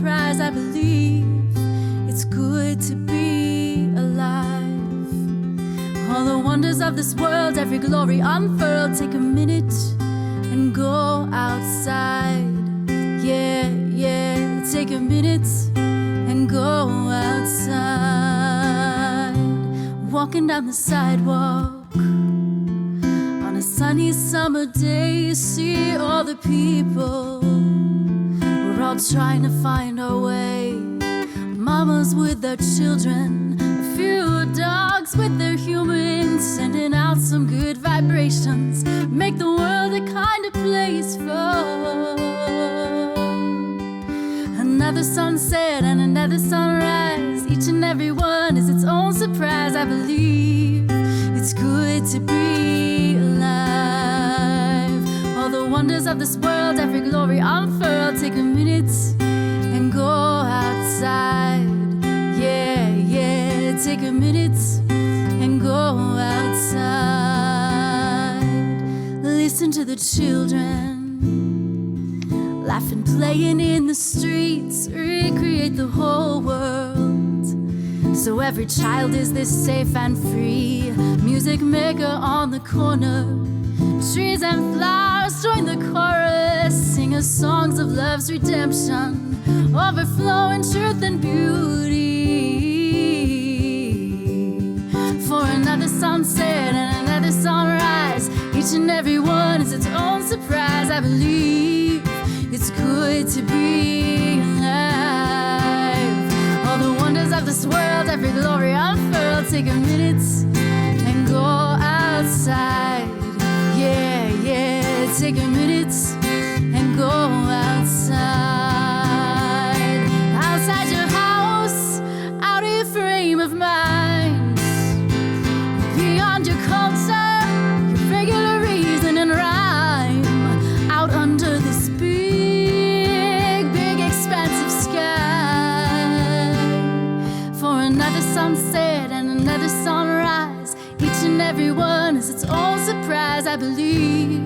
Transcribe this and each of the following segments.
surprise. I believe it's good to be alive. All the wonders of this world, every glory unfurled. Take a minute and go outside. Yeah, yeah, take a minute and go outside. Walking down the sidewalk on a sunny summer day, you see all the people. We're all trying to find our way. Mamas with their children, a few dogs with their humans, sending out some good vibrations. Make the world a kinder place for another sunset and another sunrise. Each and every one is its own surprise. I believe it's good to be alive. All the wonders of this world, every glory unfurled. Take a minute and go outside. Yeah, yeah, take a minute and go outside. Listen to the children laughing, playing in the streets, recreate the whole world. So every child is this safe and free. Music maker on the corner, trees and flowers join the chorus, sing us songs of love's redemption, overflowing truth and beauty. For another sunset and another sunrise, each and every one is its own surprise. I believe it's good to be alive. All the wonders of this world, every glory unfurled. Take a minute and go outside. Yeah, yeah, take a minute and go outside. Outside your house, out of your frame of mind, beyond your culture, your regular reason and rhyme, out under this big, big expansive sky. For another sunset and another sunrise, each and every one is its own surprise. I believe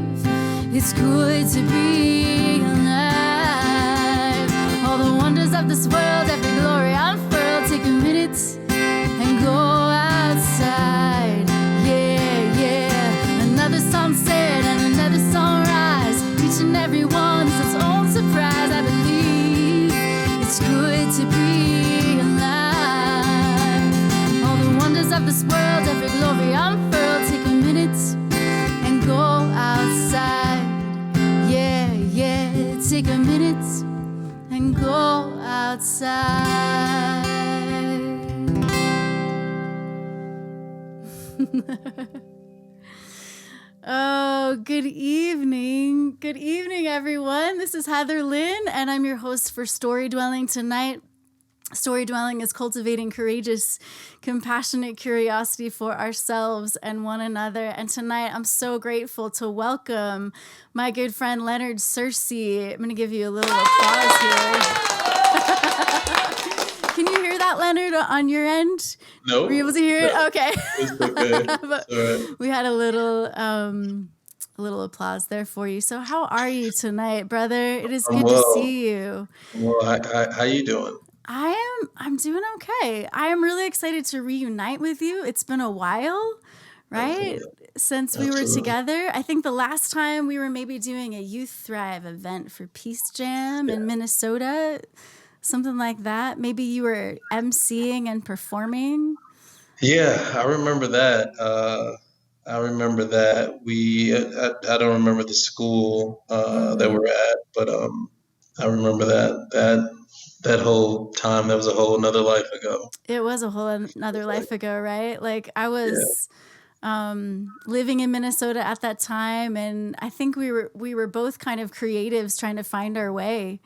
it's good to be alive. All the wonders of this world, every glory unfurled. Take a minute and go outside. Yeah, yeah, another sunset and another sunrise, each and every one is its own surprise. I believe it's good to be alive. All the wonders of this world, every glory unfurled. Take a minute and go outside. Yeah, yeah, take a minute and go outside. Oh, good evening. Good evening, everyone. This is Heatherlyn, and I'm your host for Storydwelling tonight. Storydwelling is cultivating courageous, compassionate curiosity for ourselves and one another. And tonight, I'm so grateful to welcome my good friend, Leonard Searcy. I'm going to give you a little applause here. Can you hear that, Leonard, on your end? No. Were you able to hear it? Okay. It's okay. But All right. we had a little applause there for you. So how are you tonight, brother? It is good to see you. Well, how you doing? I'm doing okay. I am really excited to reunite with you. It's been a while, right? Absolutely. Since we were Absolutely. together. I think the last time we were maybe doing a Youth Thrive event for Peace Jam in Minnesota, something like that. Maybe you were emceeing and performing. Yeah, I remember that. I remember that. I don't remember the school that we're at, but I remember that whole time. That was a whole another life ago. It was a whole another life ago, right? Like I was living in Minnesota at that time, and I think we were both kind of creatives trying to find our way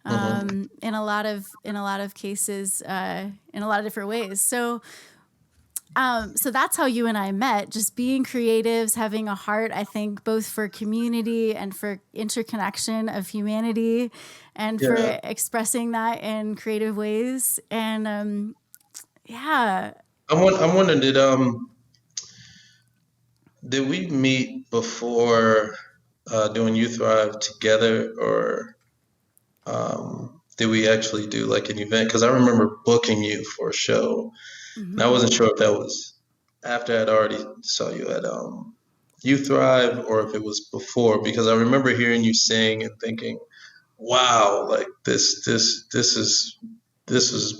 in a lot of cases, in a lot of different ways. So that's how you and I met, just being creatives, having a heart, I think, both for community and for interconnection of humanity and for expressing that in creative ways. And I'm wondering, did we meet before doing Youth Thrive together, or did we actually do like an event? Because I remember booking you for a show, and I wasn't sure if that was after I'd already saw you at You Thrive or if it was before. Because I remember hearing you sing and thinking, "Wow, like this is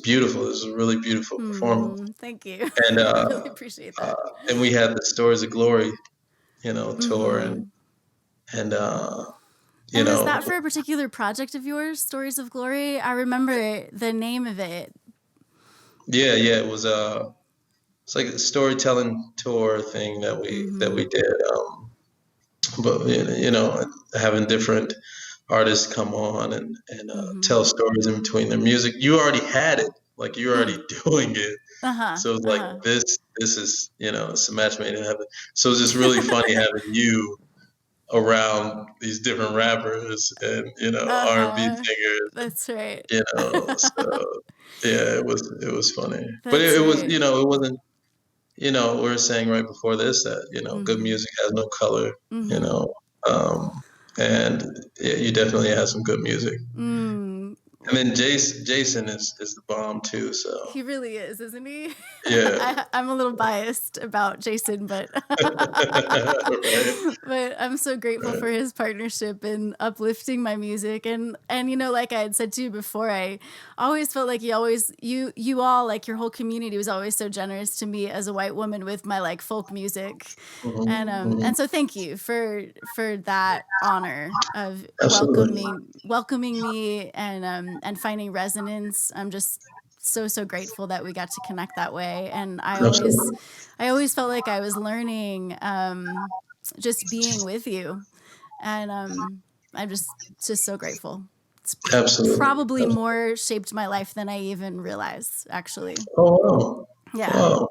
beautiful. This is a really beautiful performance." Thank you. And I really appreciate that. and we had the Stories of Glory, tour, and And was that for a particular project of yours, Stories of Glory? I remember the name of it. yeah, it was it's like a storytelling tour thing that we did. But having different artists come on and tell stories in between their music. You already had it, like you're already doing it. So it's like this is it's a match made in heaven. So it's just really funny having you around these different rappers and R&B singers. That's right. So yeah, it was funny. But That's it was right. it wasn't we were saying right before this that good music has no color. And yeah, you definitely have some good music. And then Jason is the bomb too. So he really is, isn't he? Yeah. I'm a little biased about Jason, but Right. but I'm so grateful for his partnership in uplifting my music. And like I had said to you before, I always felt like you all, like your whole community was always so generous to me as a white woman with my like folk music. And so thank you for that honor of welcoming me and finding resonance. I'm just so grateful that we got to connect that way. And I always felt like I was learning just being with you. And I'm just so grateful. It's probably more shaped my life than I even realized, actually. Oh, wow. Yeah. Wow.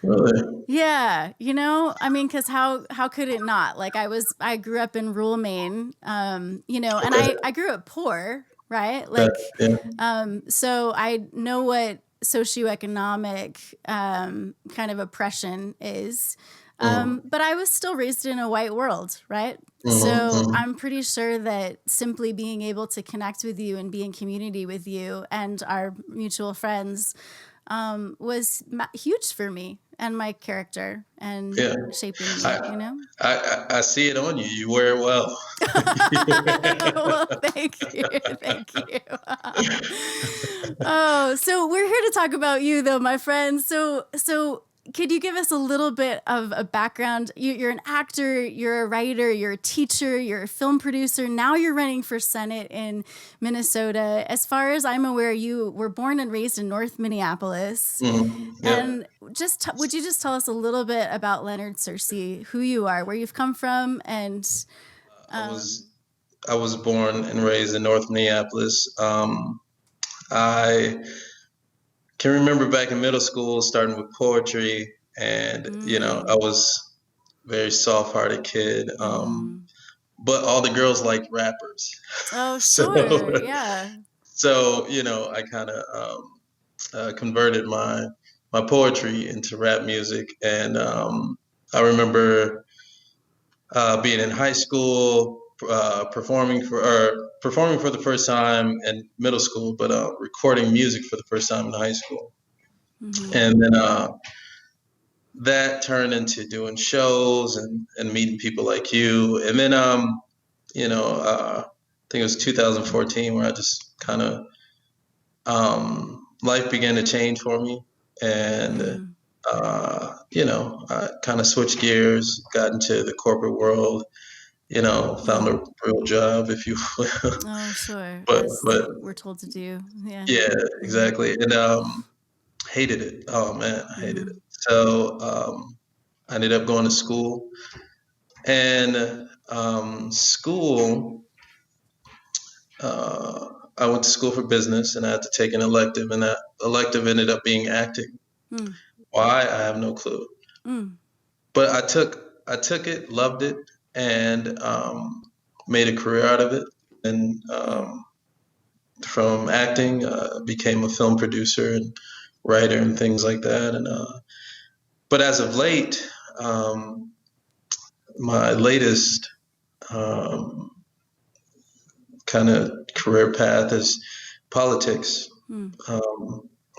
Really? Yeah, I mean, because how could it not? Like I grew up in rural Maine, and I grew up poor, right? Like, so I know what socioeconomic kind of oppression is, but I was still raised in a white world, right? So I'm pretty sure that simply being able to connect with you and be in community with you and our mutual friends was huge for me and my character and shaping me, I see it on you. You wear it well. Well, thank you. Oh, so we're here to talk about you though, my friend. So could you give us a little bit of a background? You're an actor, you're a writer, you're a teacher, you're a film producer. Now you're running for Senate in Minnesota. As far as I'm aware, you were born and raised in North Minneapolis. And would you just tell us a little bit about Leonard Searcy, who you are, where you've come from, and I was born and raised in North Minneapolis. I can remember back in middle school starting with poetry, and I was a very soft-hearted kid, but all the girls liked rappers. Oh, sure. Yeah. So I kind of converted my poetry into rap music, and I remember being in high school, performing for the first time in middle school, but recording music for the first time in high school. And then that turned into doing shows and meeting people like you. And then I think it was 2014 where I just kind of life began to change for me, and I kind of switched gears, got into the corporate world. Found a real job, if you will. Oh, sure. but we're told to do. Yeah. Yeah, exactly. And hated it. Oh man, I hated it. So I ended up going to school, and school. I went to school for business, and I had to take an elective, and that elective ended up being acting. Why? I have no clue. But I took it, loved it, and made a career out of it. And from acting, became a film producer and writer and things like that. And but as of late, my latest kind of career path is politics.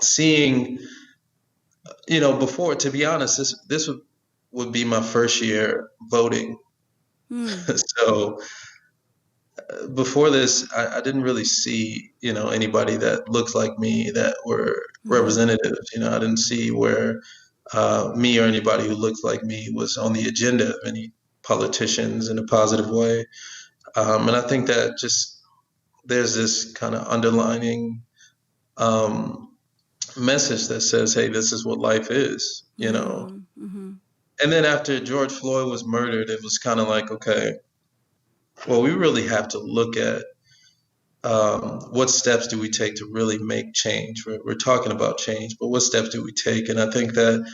Seeing, before, to be honest, this would be my first year voting. So before this, I didn't really see, anybody that looked like me that were representatives. I didn't see where me or anybody who looked like me was on the agenda of any politicians in a positive way. And I think that just there's this kind of underlining message that says, hey, this is what life is, And then after George Floyd was murdered, it was kind of like, okay, well, we really have to look at what steps do we take to really make change. We're talking about change, but what steps do we take? And I think that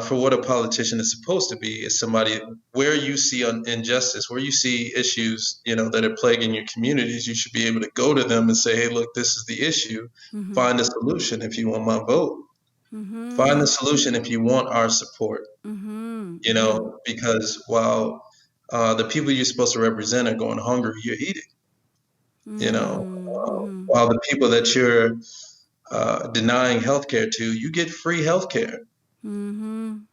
for what a politician is supposed to be is somebody where you see injustice, where you see issues, that are plaguing your communities, you should be able to go to them and say, hey, look, this is the issue. Find a solution if you want my vote. Find the solution if you want our support, because while the people you're supposed to represent are going hungry, you're eating, while the people that you're denying healthcare to, you get free healthcare. And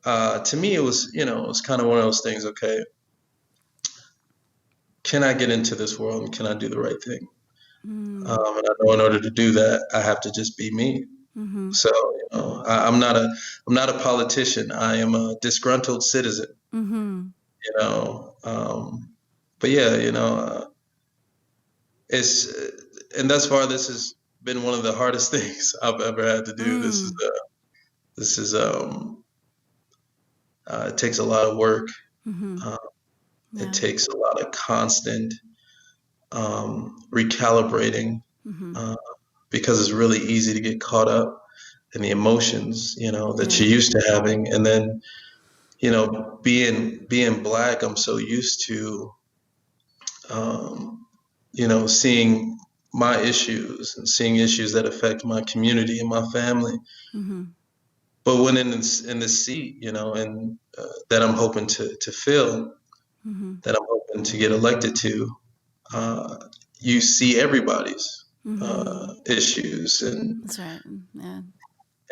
to me, it was, it was kind of one of those things. Okay, can I get into this world and can I do the right thing? And I know in order to do that, I have to just be me. So, I'm not a politician. I am a disgruntled citizen. But yeah, it's, and thus far, this has been one of the hardest things I've ever had to do. This is it takes a lot of work. It takes a lot of constant recalibrating, because it's really easy to get caught up in the emotions, that you're used to having. And then, being Black, I'm so used to, seeing my issues and seeing issues that affect my community and my family. But when in this seat, and that I'm hoping to fill, that I'm hoping to get elected to, you see everybody's issues, and that's right. Yeah.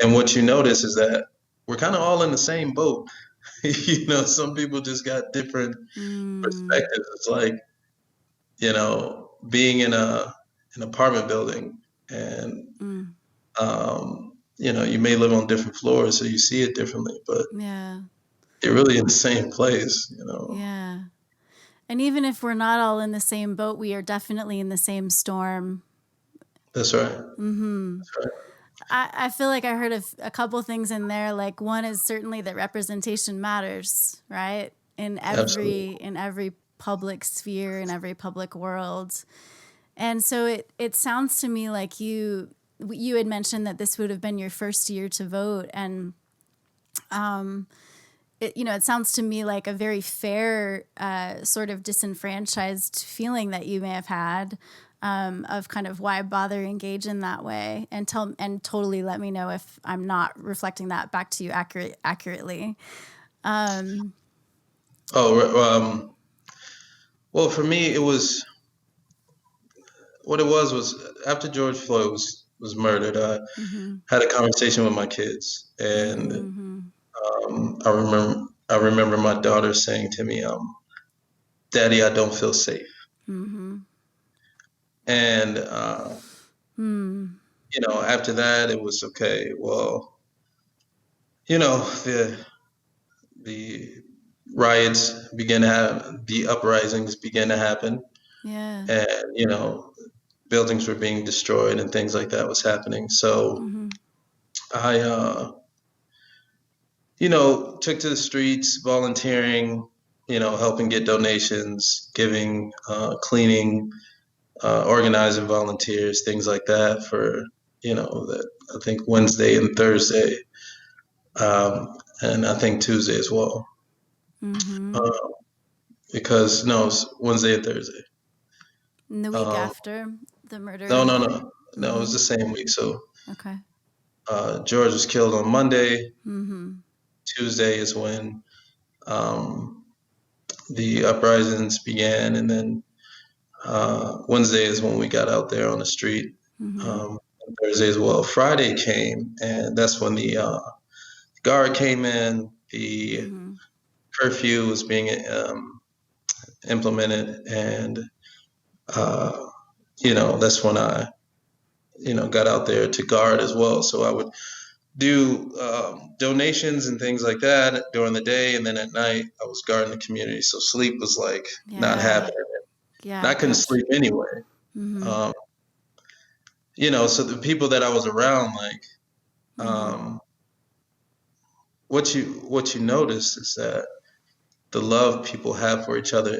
And what you notice is that we're kind of all in the same boat. Some people just got different perspectives. It's like, being in an apartment building, and you may live on different floors, so you see it differently, but you're really in the same place. Yeah. And even if we're not all in the same boat, we are definitely in the same storm. That's right. That's right. I feel like I heard a couple things in there. Like, one is certainly that representation matters, right? In every public sphere, in every public world. And so it sounds to me like you had mentioned that this would have been your first year to vote, and it sounds to me like a very fair sort of disenfranchised feeling that you may have had, of kind of why bother engage in that way, and totally let me know if I'm not reflecting that back to you accurately. Well, for me, it was what it was after George Floyd was murdered. I had a conversation with my kids, and I remember my daughter saying to me, "Daddy, I don't feel safe." And, after that, it was okay. Well, the riots began to happen, the uprisings began to happen. Yeah. And, buildings were being destroyed and things like that was happening. So I, took to the streets, volunteering, helping get donations, giving, cleaning, organizing volunteers, things like that for, that I think Wednesday and Thursday, and I think Tuesday as well. Because no, it's Wednesday and Thursday. And the week after the murder? No, it was the same week. So okay. George was killed on Monday. Tuesday is when the uprisings began, and then Wednesday is when we got out there on the street. Mm-hmm. Um, Thursday as well. Friday came, and that's when the guard came in. The Mm-hmm. curfew was being implemented, and uh, that's when I got out there to guard as well. So I would do donations and things like that during the day, and then at night I was guarding the community. So sleep was like not Yeah. happening. And Yeah. I couldn't Gotcha. sleep anyway. Mm-hmm. Um, so the people that I was around, like, Mm-hmm. um, what you notice is that the love people have for each other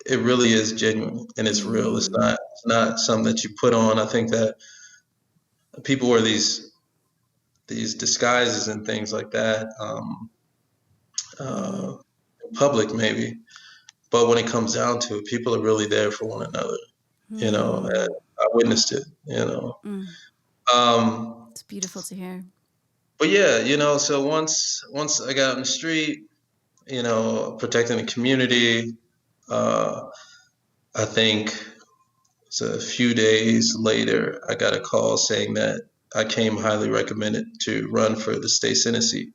it really is genuine and it's real. Mm-hmm. It's not something that you put on. I think that people wear these disguises and things like that Mm-hmm. in public maybe, but when it comes down to it, people are really there for one another. And Mm. I witnessed it. Mm. Um, It's beautiful to hear. but yeah, so once I got on the street, protecting the community, uh, I think it's a few days later, I got a call saying that I came highly recommended to run for the state Senate seat.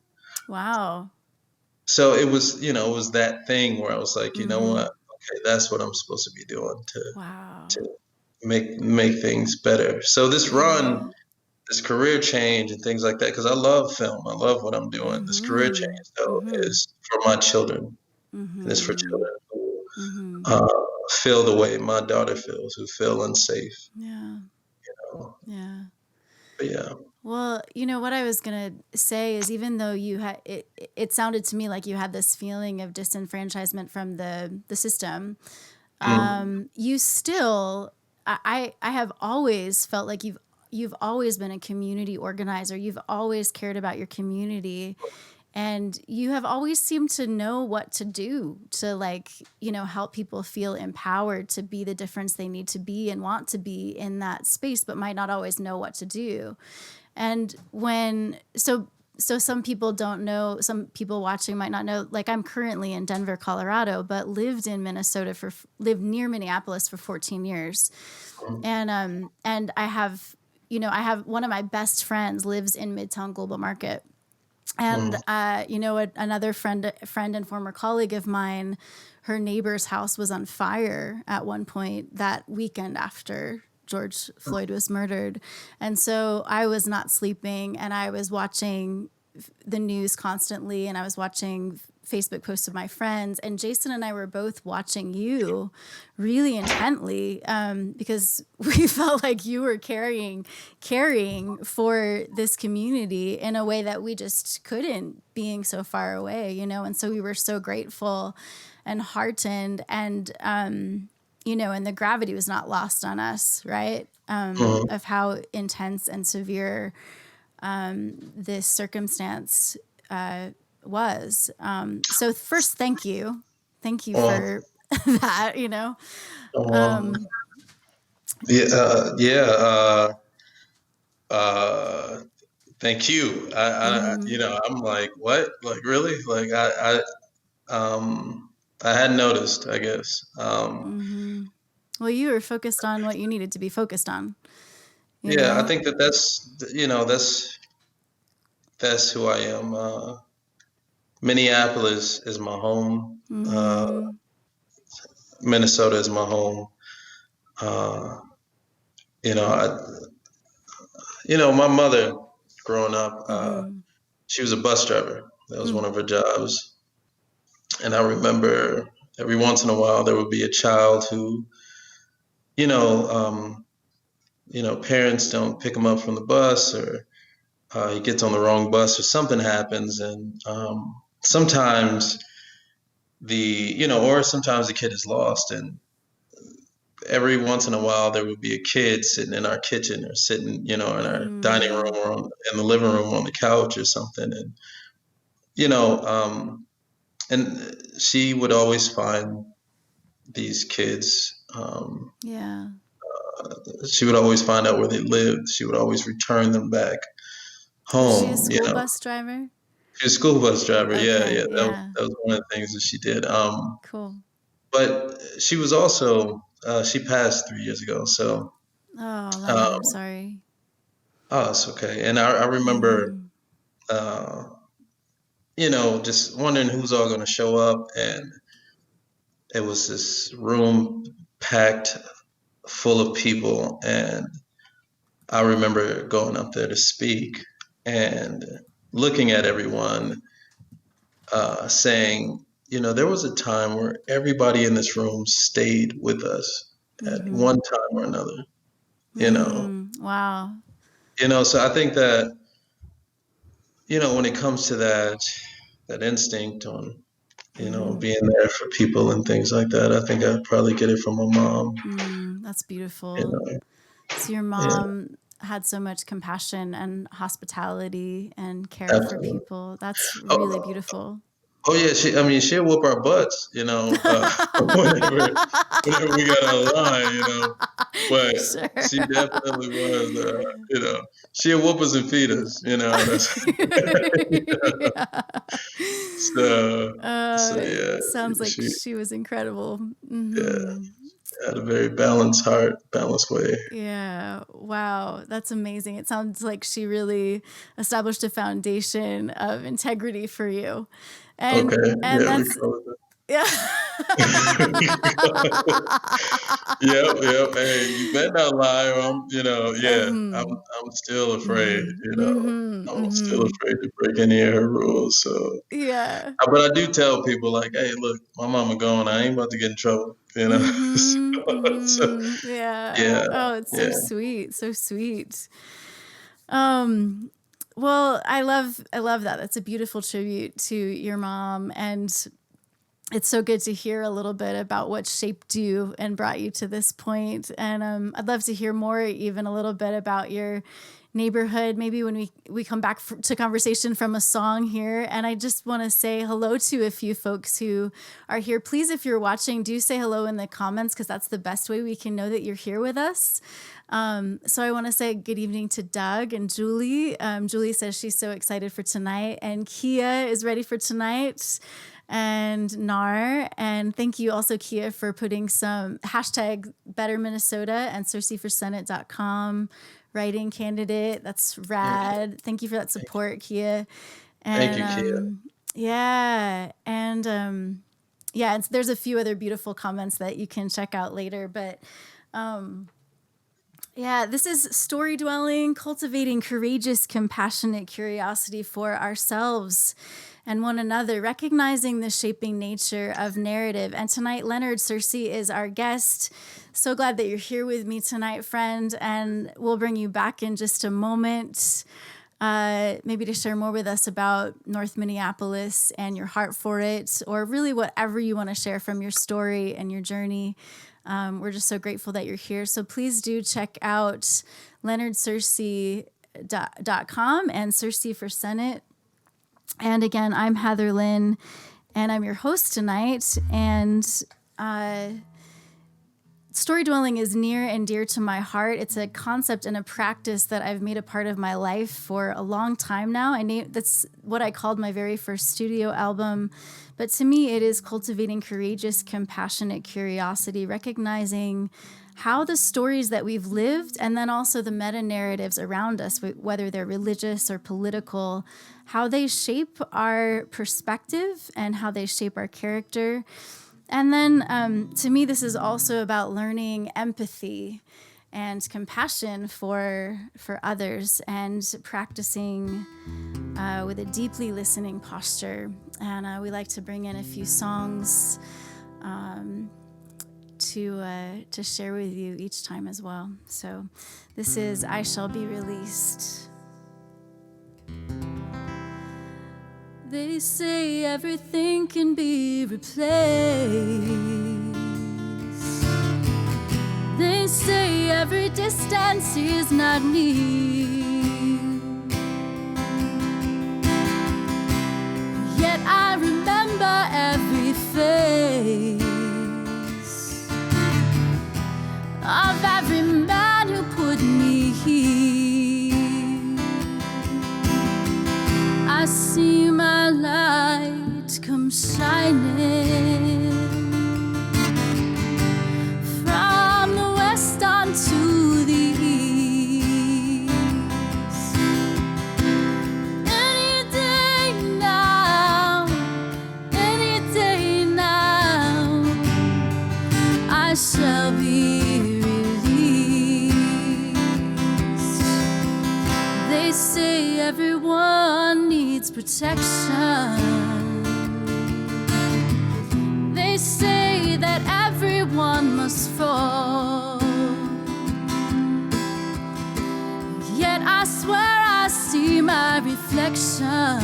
Wow. So it was that thing where I was like, you know Mm-hmm. what? Okay, that's what I'm supposed to be doing Wow. to make things better. So this Yeah. run, this career change and things like that, because I love film. I love what I'm doing. This career Mm-hmm. change, though, Mm-hmm. is for my children, and it's for Mm-hmm. children who Mm-hmm. feel the way my daughter feels, who feel unsafe. Yeah. know. Yeah. But yeah. Well, what I was gonna say is, even though you had it sounded to me like you had this feeling of disenfranchisement from the system. Mm, You still, I have always felt like you've always been a community organizer. You've always cared about your community, and you have always seemed to know what to do to, like, help people feel empowered to be the difference they need to be and want to be in that space, but might not always know what to do. And so some people don't know, some people watching might not know, like, I'm currently in Denver, Colorado, but lived near Minneapolis for 14 years. mm, And I have one of my best friends lives in Midtown Global Market. And mm, another friend and former colleague of mine, her neighbor's house was on fire at one point that weekend after George Floyd was murdered. And so I was not sleeping, and I was watching the news constantly, and I was watching Facebook posts of my friends, and Jason and I were both watching you really intently, because we felt like you were caring for this community in a way that we just couldn't, being so far away, and so we were so grateful and heartened, and and the gravity was not lost on us, right? mm. Of how intense and severe this circumstance was. So first, thank you. Thank you Um, for that. um, Um, yeah, uh, thank you. mm-hmm, I'm like, what? Like, really? Like, I hadn't noticed, I guess. mm-hmm. Well, you were focused on what you needed to be focused on, you Yeah, I know? think that's who I am. Minneapolis is my home. Mm-hmm, Minnesota is my home. Uh, you know, I, my mother growing up, mm-hmm, she was a bus driver. That was mm, one of her jobs. And I remember every once in a while there would be a child who, you know, um, parents don't pick him up from the bus, or he gets on the wrong bus, or something happens, and sometimes or sometimes the kid is lost, and every once in a while there would be a kid sitting in our kitchen, or sitting, in our dining room, mm, or in the living room on the couch or something, and you know, and she would always find these kids. yeah. She would always find out where they lived. She would always return them back Was she a home. school bus driver? She was a school bus driver. Yeah, Okay, yeah. That was, yeah. that was one of the things that she did. Cool. But she was also She passed 3 years ago. So, Oh, Leonard, I'm um, sorry. oh, it's okay. And I remember, Mm-hmm. uh, just wondering who's all going to show up. And it was this room packed full of people. And I remember going up there to speak and looking at everyone, saying, there was a time where everybody in this room stayed with us at Mm-hmm. one time or another, you know. Mm-hmm. Wow. So I think that, when it comes to that instinct on, Mm-hmm. being there for people and things like that, I think I'd probably get it from my mom, That's you beautiful. know. So your Yeah, mom had so much compassion and hospitality and care for absolutely. people. That's really Oh, beautiful. oh yeah, she'll whoop our butts, whenever we got out of line, but Sure. she definitely was, she'll whoop us and feed us, that's, Yeah. so, yeah, Sounds like she she was incredible. yeah, Hmm. had a very balanced heart, balanced way. Yeah. Wow. That's amazing. It sounds like she really established a foundation of integrity for you. And Okay, and yeah, we that's call it yeah. that. Yep, yep. Hey, you better not lie, or yeah, Mhm. I'm still afraid, Mhm. Mhm. I'm still Mhm. afraid to break any of her rules. So, Yeah. but I do tell people like, hey, look, my mama gone. I ain't about to get in trouble, Mhm. So, Mhm. Yeah. yeah, Oh, it's so yeah. sweet. So sweet. Um well, I love that. That's a beautiful tribute to your mom, and it's so good to hear a little bit about what shaped you and brought you to this point. And I'd love to hear more, even a little bit about your neighborhood, maybe when we come back to conversation from a song here. And I just want to say hello to a few folks who are here. Please, if you're watching, do say hello in the comments, because that's the best way we can know that you're here with us. So I want to say good evening to Doug and Julie. Julie says she's so excited for tonight, and Kia is ready for tonight, and Nar. And thank you also, Kia, for putting some hashtag Better Minnesota and SearcyForSenate.com writing candidate. That's rad. Thank you for that support, Kia. Thank And you, Kia. yeah, and yeah, there's a few other beautiful comments that you can check out later, but yeah, this is Storydwelling, cultivating courageous, compassionate curiosity for ourselves and one another, recognizing the shaping nature of narrative. And tonight, Leonard Searcy is our guest. So glad that you're here with me tonight, friend, and we'll bring you back in just a moment, maybe to share more with us about North Minneapolis and your heart for it, or really whatever you want to share from your story and your journey. We're just so grateful that you're here. So please do check out leonardsearcy.com and Searcy for Senate. And again, I'm Heatherlyn, and I'm your host tonight. And Storydwelling is near and dear to my heart. It's a concept and a practice that I've made a part of my life for a long time now. That's what I called my very first studio album. But to me, it is cultivating courageous, compassionate curiosity, recognizing how the stories that we've lived, and then also the meta-narratives around us, whether they're religious or political, how they shape our perspective and how they shape our character. And then to me, this is also about learning empathy and compassion for others, and practicing with a deeply listening posture. And we like to bring in a few songs to share with you each time as well. So this is I Shall Be Released. They say everything can be replaced. They say every distance is not near. Yet I remember every face of every man who put me here. I see my light come shining from protection. They say that everyone must fall, yet I swear I see my reflection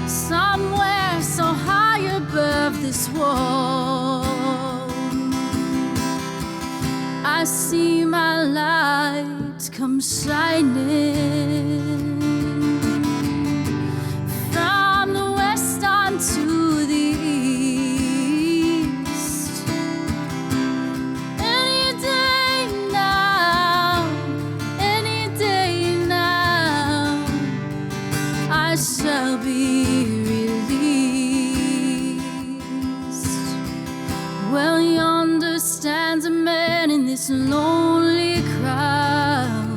somewhere so high above this wall. I see my light come shining from the west onto the east. Any day now, I shall be released. Well, yonder stands a man in this lonely crowd,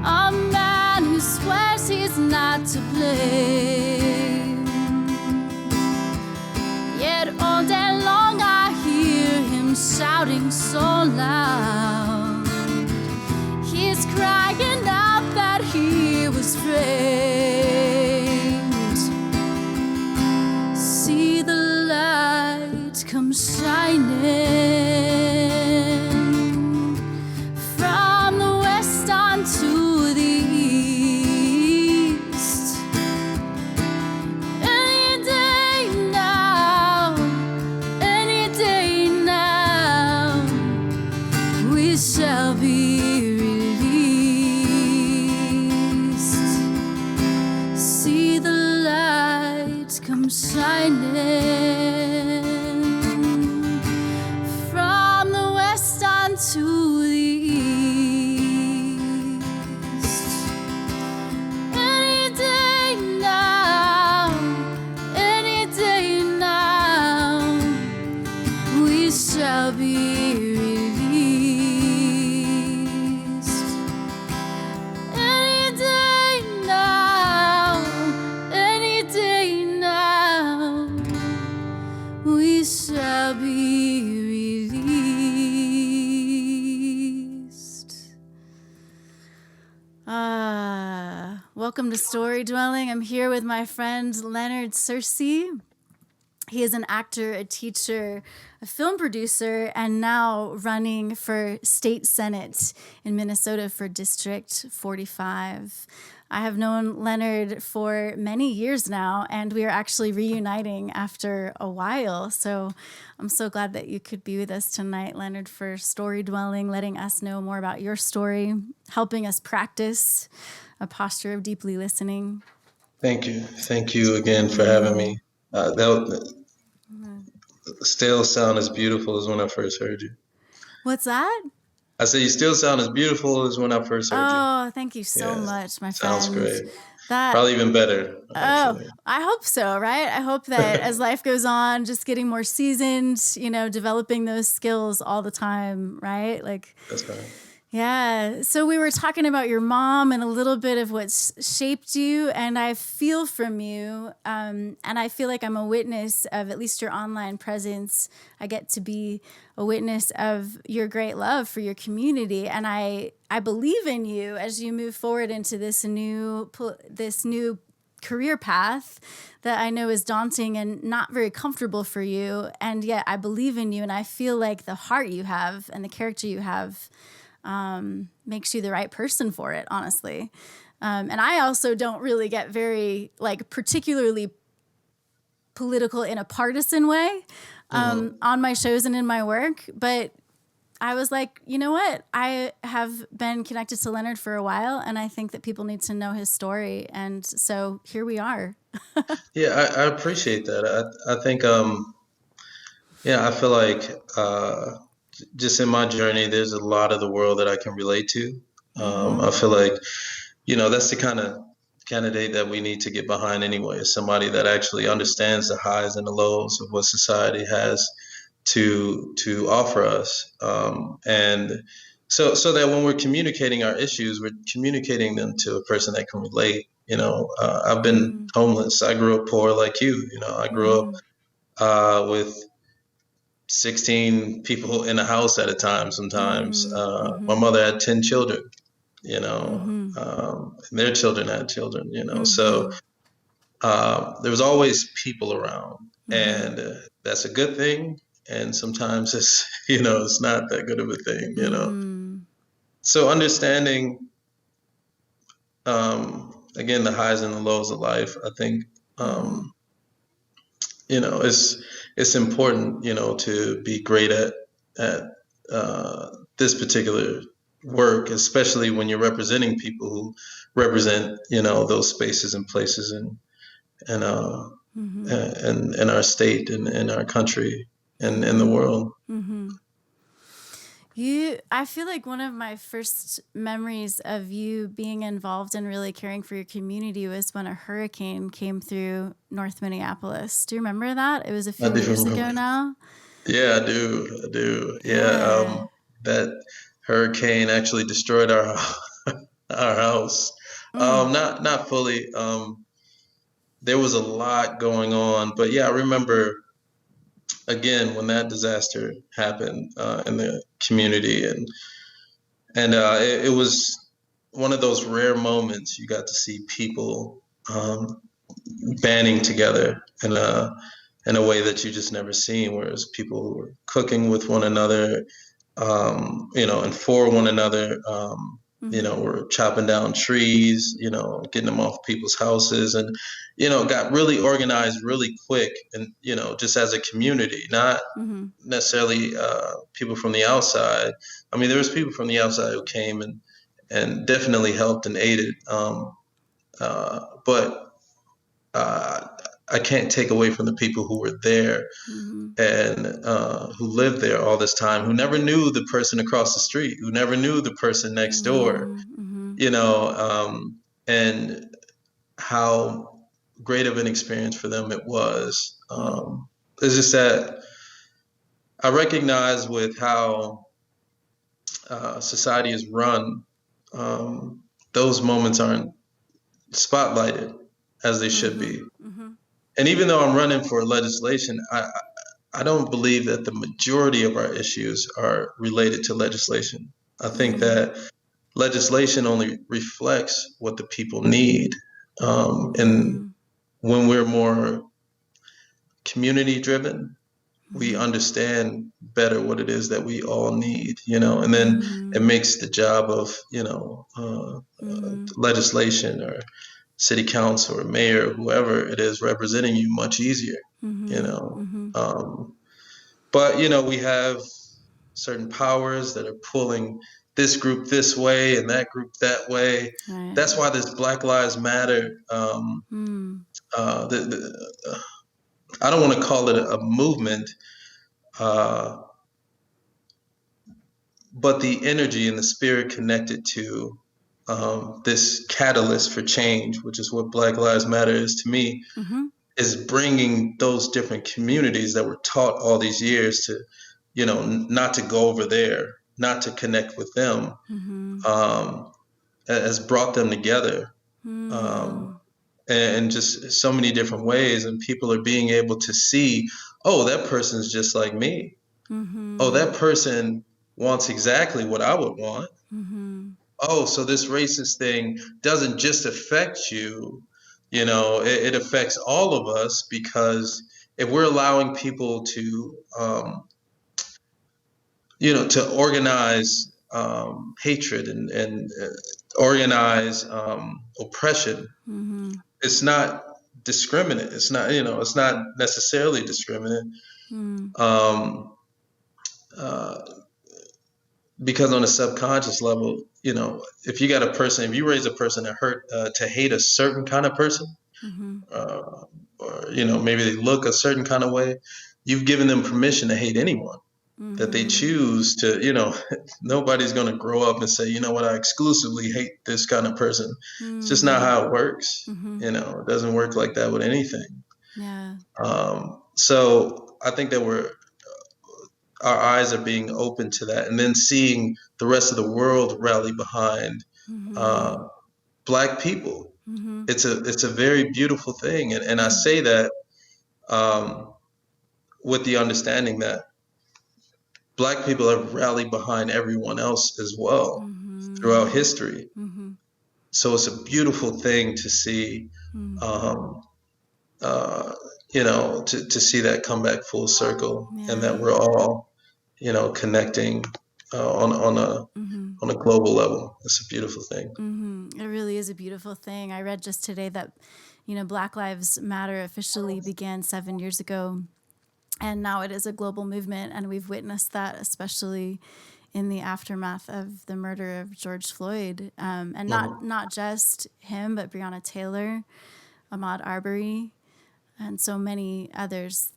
a man who swears he's not to blame, yet all day long I hear him shouting so loud. He's crying out that he was framed. See the light come shining from the west onto the east. Any day now, we shall be released. See the light come shining from the west onto the east. Any day now, we shall be released. Any day now, we shall be released. Welcome to Storydwelling. I'm here with my friend Leonard Searcy. He is an actor, a teacher, a film producer, and now running for state senate in Minnesota for District 45. I have known Leonard for many years now, and we are actually reuniting after a while. So I'm so glad that you could be with us tonight, Leonard, for Storydwelling, letting us know more about your story, helping us practice a posture of deeply listening. Thank you. Thank you again for having me. That still sound as beautiful as when I first heard you. What's that? I said you still sound as beautiful as when I first heard you. Oh, thank you so much, my friend. Sounds great. Probably even better. Actually. Oh, I hope so, right? I hope that as life goes on, just getting more seasoned, developing those skills all the time, right? That's right. Yeah. So we were talking about your mom and a little bit of what's shaped you, and I feel from you, and I feel like I'm a witness of at least your online presence. I get to be a witness of your great love for your community, and I believe in you as you move forward into this new career path that I know is daunting and not very comfortable for you, and yet I believe in you, and I feel like the heart you have and the character you have makes you the right person for it, honestly. And I also don't really get very particularly political in a partisan way on my shows and in my work. But I was like, you know what? I have been connected to Leonard for a while, and I think that people need to know his story. And so here we are. Yeah, I appreciate that. I think, I feel like just in my journey, there's a lot of the world that I can relate to. I feel like, that's the kind of candidate that we need to get behind anyway, is somebody that actually understands the highs and the lows of what society has to offer us. And so that when we're communicating our issues, we're communicating them to a person that can relate. I've been homeless. I grew up poor like you. I grew up with 16 people in a house at a time sometimes. My mother had 10 children. you know, Mm-hmm. and their children had children, you know. So Mm-hmm. there was always people around, Mm-hmm. and that's a good thing. And sometimes it's, you know, it's not that good of a thing, you know. Mm-hmm. So understanding, again, the highs and the lows of life, I think, Mm-hmm. you know, it's important, you know, to be great at this particular work, especially when you're representing people who represent, you know, those spaces and places and Mm-hmm. and our state and in our country and in the Mm-hmm. world. Mm-hmm. I feel like one of my first memories of you being involved in really caring for your community was when a hurricane came through North Minneapolis. Do you remember that? It was a I few do years remember. ago now. Yeah, I do. I do. Yeah, Yeah. that hurricane actually destroyed our our house. Mm. Not fully. There was a lot going on, but yeah, I remember again when that disaster happened in the community, and it was one of those rare moments you got to see people um, banding together in a way that you just never seen, whereas people who were cooking with one another, you know, and for one another. You Mm-hmm. know, we're chopping down trees, you know, getting them off people's houses, and you know, got really organized really quick, and you know, just as a community, not Mm-hmm. necessarily people from the outside. I mean, there was people from the outside who came and definitely helped and aided, but uh, I can't take away from the people who were there Mm-hmm. and who lived there all this time, who never knew the person across the street, who never knew the person next door, Mm-hmm. you know, and how great of an experience for them it was. It's just that I recognize with how society is run, those moments aren't spotlighted as they should Mm-hmm. be. Mm-hmm. And even though I'm running for legislation, I don't believe that the majority of our issues are related to legislation. I think Mm-hmm. that legislation only reflects what the people need. And Mm-hmm. when we're more community driven, we Mm-hmm. understand better what it is that we all need, you know, and then Mm-hmm. it makes the job of, you know, Mm-hmm. legislation or city council or mayor, whoever it is representing you, much easier, you Mm-hmm. know. Mm-hmm. But, you know, we have certain powers that are pulling this group this way and that group that way. Right. That's why this Black Lives Matter, Mm. I don't want to call it a movement, uh, but the energy and the spirit connected to this catalyst for change, which is what Black Lives Matter is to me, Mm-hmm. is bringing those different communities that were taught all these years to, you know, not to go over there, not to connect with them, Mm-hmm. um, has brought them together, Mm. um, and just so many different ways. And people are being able to see, oh, that person's just like me. Oh, Mm-hmm. that person wants exactly what I would want. Mm-hmm. Oh, so this racist thing doesn't just affect you, you know, it affects all of us because if we're allowing people to, you know, to organize hatred and organize oppression, Mm-hmm. it's not discriminate. It's not, you know, it's not necessarily discriminate. Mm. Um, uh, because on a subconscious level, you know, if you got a person, if you raise a person to hate a certain kind of person, Mm-hmm. uh, or you know, maybe they look a certain kind of way, you've given them permission to hate anyone that they Mm-hmm. choose to. You know, nobody's going to grow up and say, you know what, I exclusively hate this kind of person. It's just not Mm-hmm. how it works. Mm-hmm. You know, it doesn't work like that with anything. Yeah. So I think that our eyes are being open to that, and then seeing the rest of the world rally behind Mm-hmm. uh, Black people. Mm-hmm. It's a very beautiful thing, and I Mm. say that um, with the understanding that Black people have rallied behind everyone else as well. Mm-hmm. throughout history. Mm-hmm. So it's a beautiful thing to see, um, to see that come back full circle, and that we're all, connecting on a global level. It's a beautiful thing. It really is a beautiful thing. I read just today that, Black Lives Matter officially began 7 years ago, and now it is a global movement, and we've witnessed that, especially in the aftermath of the murder of George Floyd, and not just him, but Breonna Taylor, Ahmaud Arbery, and so many others.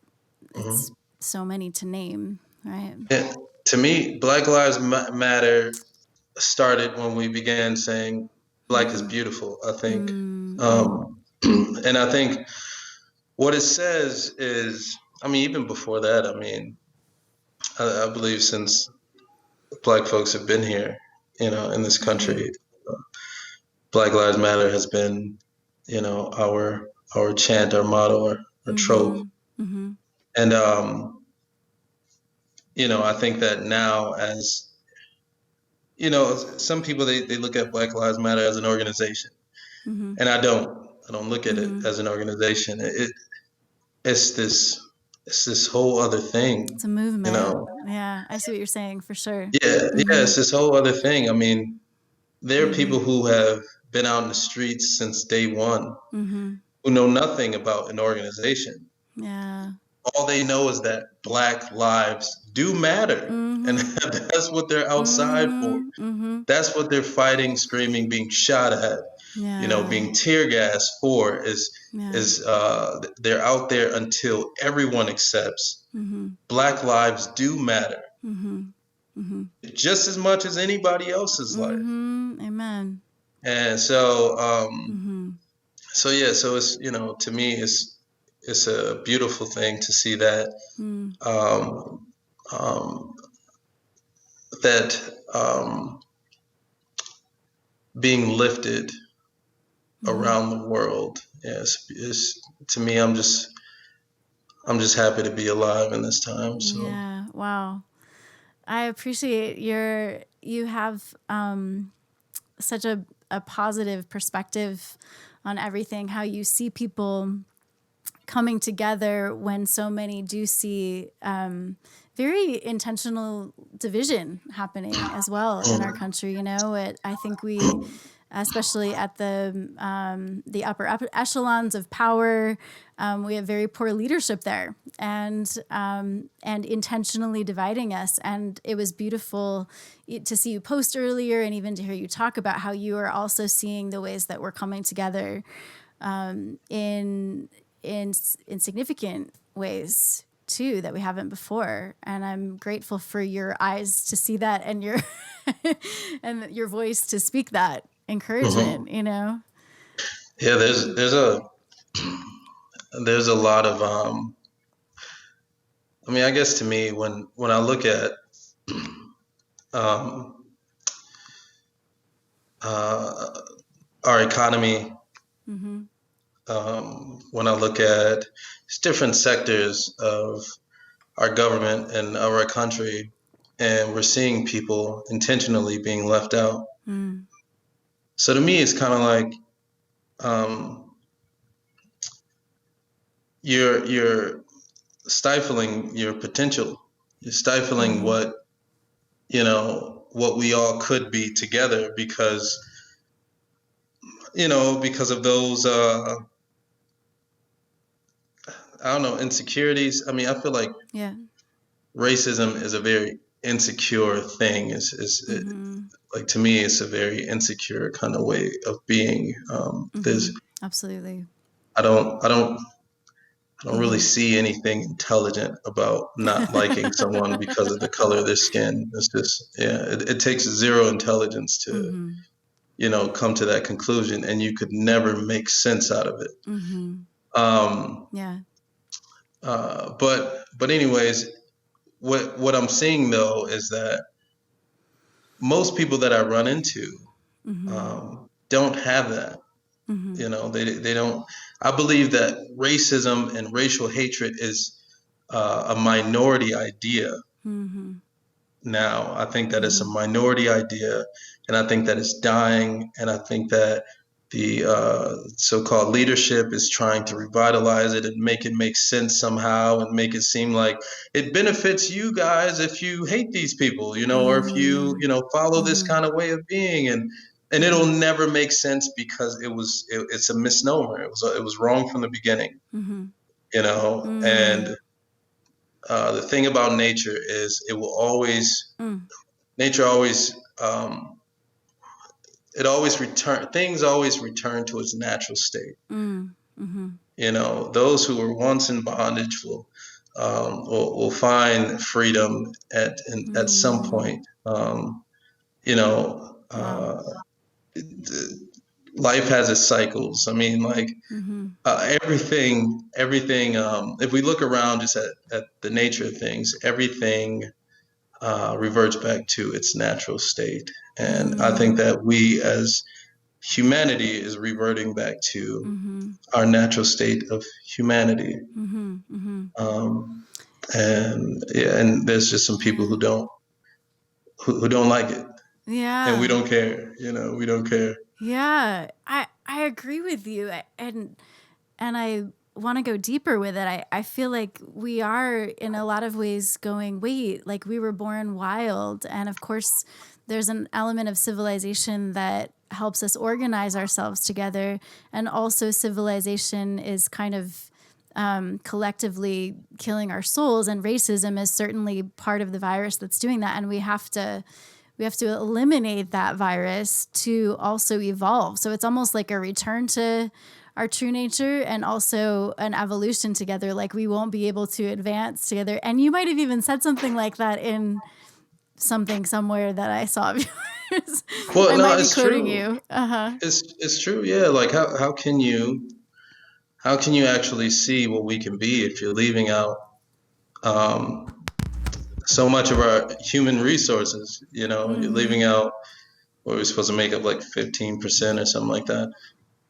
It's so many to name, right? Yeah, to me, Black Lives Matter started when we began saying Black is beautiful, I think. And I think what it says is, even before that, I believe since Black folks have been here, in this country, Black Lives Matter has been, our chant, our motto, our trope. And, I think that now as, some people, they look at Black Lives Matter as an organization. And I don't look at it as an organization. It's this whole other thing. It's a movement. Yeah, I see what you're saying for sure. Yeah, it's this whole other thing. There are people who have been out in the streets since day one, who know nothing about an organization. Yeah. All they know is that Black lives do matter, and that's what they're outside for. That's what they're fighting, screaming, being shot at, being tear gassed for. Is they're out there until everyone accepts Black lives do matter, just as much as anybody else's life. Amen. And so, so it's, to me, it's a beautiful thing to see that, being lifted around the world. Yes, to me, I'm just happy to be alive in this time. So yeah, wow. I appreciate you have such a positive perspective on everything, how you see people coming together when so many do see very intentional division happening as well in our country. I think we, especially at the upper echelons of power, we have very poor leadership there, and intentionally dividing us. And it was beautiful to see you post earlier, and even to hear you talk about how you are also seeing the ways that we're coming together in significant ways too, that we haven't before. And I'm grateful for your eyes to see that, and your and your voice to speak that encouragement. Yeah, there's a lot of I guess to me, when I look at our economy, when I look at different sectors of our government and of our country, and we're seeing people intentionally being left out. So to me, it's kind of like you're stifling your potential. You're stifling what we all could be together, because of those insecurities. I feel like racism is a very insecure thing. Like, to me, it's a very insecure kind of way of being. There's absolutely. I don't really see anything intelligent about not liking someone because of the color of their skin. It's just, it takes zero intelligence to, come to that conclusion, and you could never make sense out of it. But anyways, what I'm seeing though is that most people that I run into don't have that. They don't. I believe that racism and racial hatred is a minority idea, now. I think that it's a minority idea, and I think that it's dying, and I think that the so-called leadership is trying to revitalize it and make it make sense somehow and make it seem like it benefits you guys if you hate these people, or if you know, follow this kind of way of being, and it'll never make sense because it's a misnomer. It was wrong from the beginning, and the thing about nature is it will always, nature always, things always return to its natural state. Those who were once in bondage will find freedom at some point. Life has its cycles. I mean, like everything. If we look around just at the nature of things, everything reverts back to its natural state. And I think that we as humanity is reverting back to our natural state of humanity. And there's just some people who don't like it. Yeah. And we don't care, we don't care. Yeah, I agree with you. And I want to go deeper with it. I feel like we are in a lot of ways going, wait, like we were born wild. And of course, there's an element of civilization that helps us organize ourselves together. And also civilization is kind of collectively killing our souls. And racism is certainly part of the virus that's doing that. And we have to eliminate that virus to also evolve. So it's almost like a return to our true nature and also an evolution together. Like we won't be able to advance together. And you might have even said something like that in something somewhere that I saw of yours. Well, I no, might be it's quoting true. you. It's true. Yeah. Like how can you actually see what we can be if you're leaving out so much of our human resources? You're leaving out what we're supposed to make up like 15% or something like that.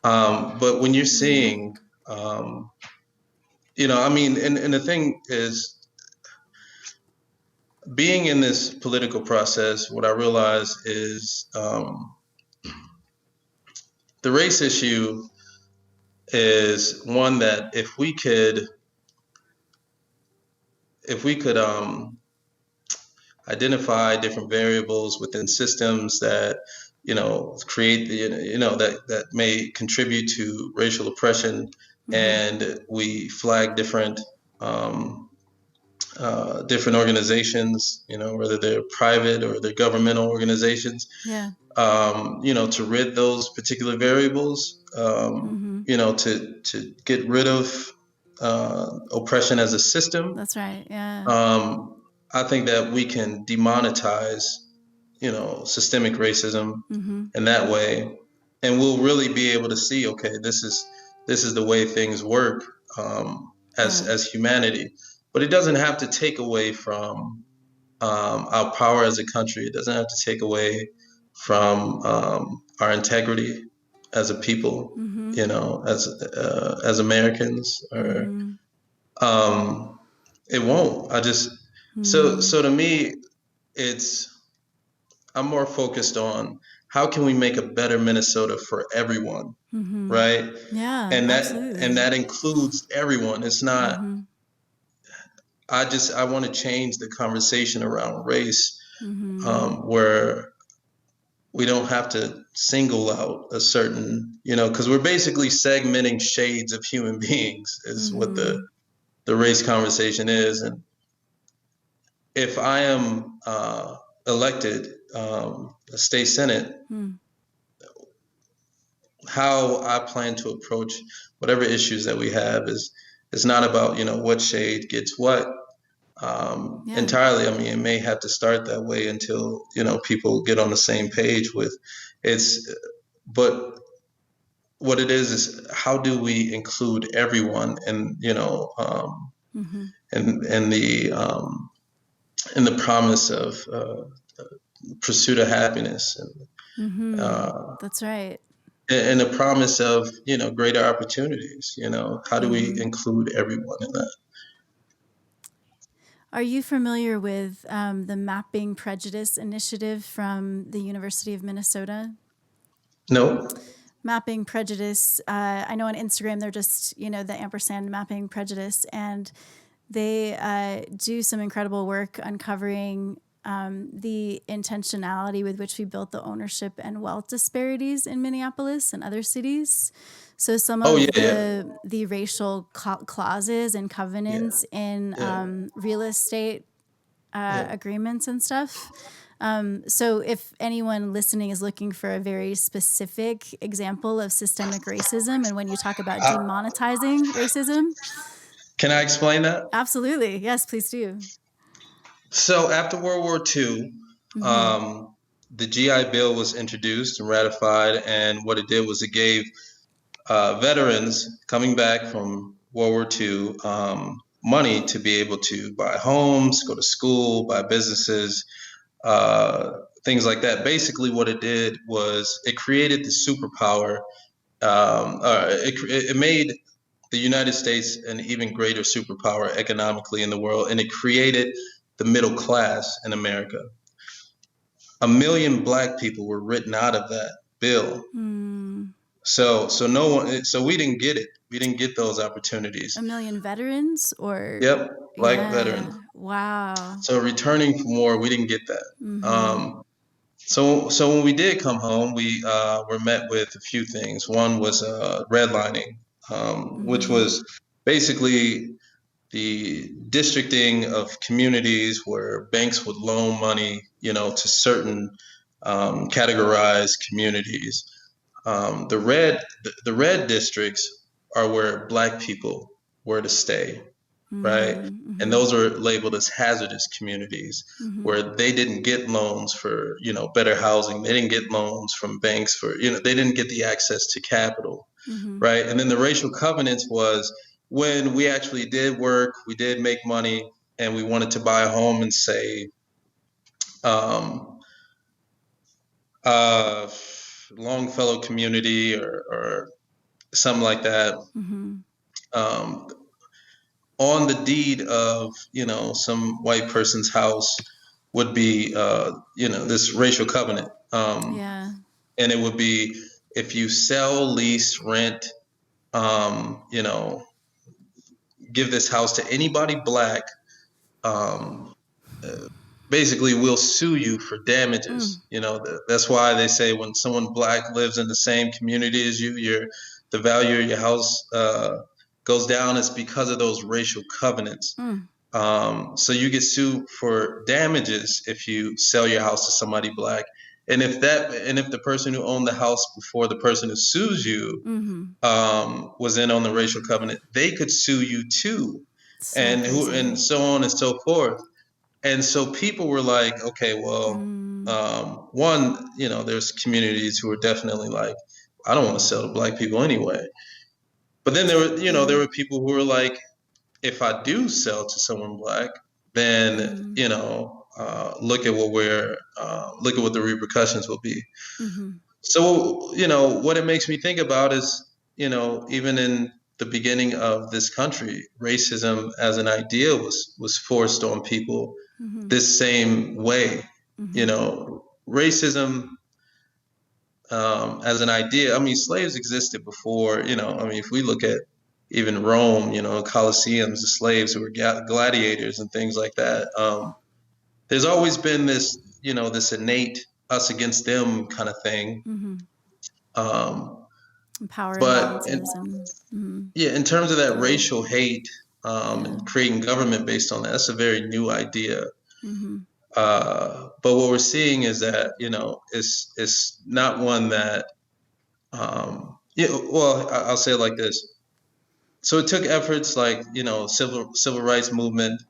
But when you're seeing, I mean, and the thing is, being in this political process, what I realize is the race issue is one that if we could identify different variables within systems that create that may contribute to racial oppression, and we flag different organizations, whether they're private or they're governmental organizations, to rid those particular variables, to get rid of oppression as a system. That's right. Yeah. I think that we can demonetize, systemic racism in that way, and we'll really be able to see, okay, this is the way things work as humanity. But it doesn't have to take away from our power as a country. It doesn't have to take away from our integrity as a people, as Americans, or it won't. So to me, I'm more focused on how can we make a better Minnesota for everyone, right? Yeah, and absolutely. that includes everyone. It's not. I want to change the conversation around race, where we don't have to single out a certain, because we're basically segmenting shades of human beings is what the race conversation is. And if I am elected a state senate, how I plan to approach whatever issues that we have is not about, what shade gets what entirely. I mean, it may have to start that way until, people get on the same page with but what it is how do we include everyone and, in the promise of pursuit of happiness, and that's right. And the promise of, greater opportunities. How do we include everyone in that? Are you familiar with the Mapping Prejudice initiative from the University of Minnesota? No. Mapping Prejudice. I know on Instagram they're just, the ampersand Mapping Prejudice, and they do some incredible work uncovering the intentionality with which we built the ownership and wealth disparities in Minneapolis and other cities. So some Oh, of yeah. the racial clauses and covenants in real estate agreements and stuff. So if anyone listening is looking for a very specific example of systemic racism, and when you talk about demonetizing racism. Can I explain that? Absolutely. Yes, please do. So after World War II, the GI Bill was introduced and ratified, and what it did was it gave veterans coming back from World War II money to be able to buy homes, go to school, buy businesses, things like that. Basically, what it did was it created the superpower. It made the United States an even greater superpower economically in the world, and it created the middle class in America. 1 million Black people were written out of that bill. So no one. So we didn't get it. We didn't get those opportunities. 1 million veterans, or Black veterans. Wow. So returning from war, we didn't get that. So when we did come home, we were met with a few things. One was redlining, which was basically the districting of communities where banks would loan money, to certain categorized communities. The red districts are where Black people were to stay, right? And those are labeled as hazardous communities, where they didn't get loans for, better housing. They didn't get loans from banks for, they didn't get the access to capital, right? And then the racial covenants was when we actually did work, we did make money, and we wanted to buy a home and say, Longfellow community or something like that. On the deed of, some white person's house would be, this racial covenant. And it would be, if you sell, lease, rent, give this house to anybody Black, basically we'll sue you for damages. That's why they say when someone Black lives in the same community as you, the value of your house goes down. Is because of those racial covenants. So you get sued for damages if you sell your house to somebody Black. And if the person who owned the house before the person who sues you was in on the racial covenant, they could sue you too. And so on and so forth. And so people were like, okay, well, one, there's communities who are definitely like, I don't want to sell to Black people anyway. But then there were people who were like, if I do sell to someone Black, then, look at what the repercussions will be. So, what it makes me think about is, even in the beginning of this country, racism as an idea was forced on people this same way. Racism as an idea. I mean, slaves existed before. If we look at even Rome, Colosseums, the slaves who were gladiators and things like that. There's always been this, this innate us against them kind of thing. Power but imbalances in terms of that racial hate and creating government based on that, that's a very new idea. But what we're seeing is that, it's not one that, I'll say it like this. So it took efforts like, civil rights movement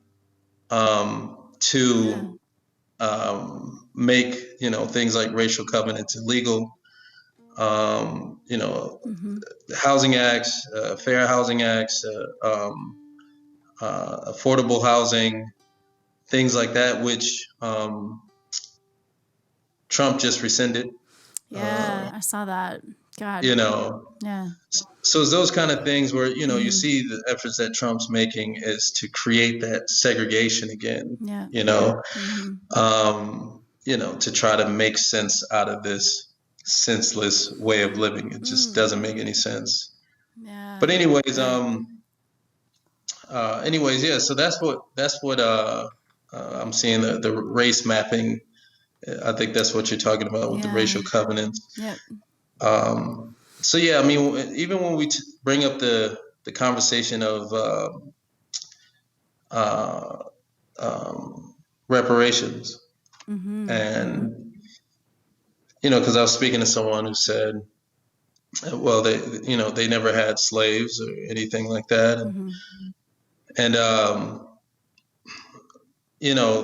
to make, things like racial covenants illegal. Housing acts, fair housing acts, affordable housing, things like that, which Trump just rescinded. I saw that. God. you know. Yeah. So it's those kind of things where, you know, you see the efforts that Trump's making is to create that segregation again, Yeah. you know, to try to make sense out of this senseless way of living. It just doesn't make any sense. Yeah. But anyways, yeah, so that's what I'm seeing, the race mapping. I think that's what you're talking about with the racial covenants. Yep. So yeah, I mean, even when we bring up the conversation of reparations, and you know, because I was speaking to someone who said, well, they never had slaves or anything like that, and you know,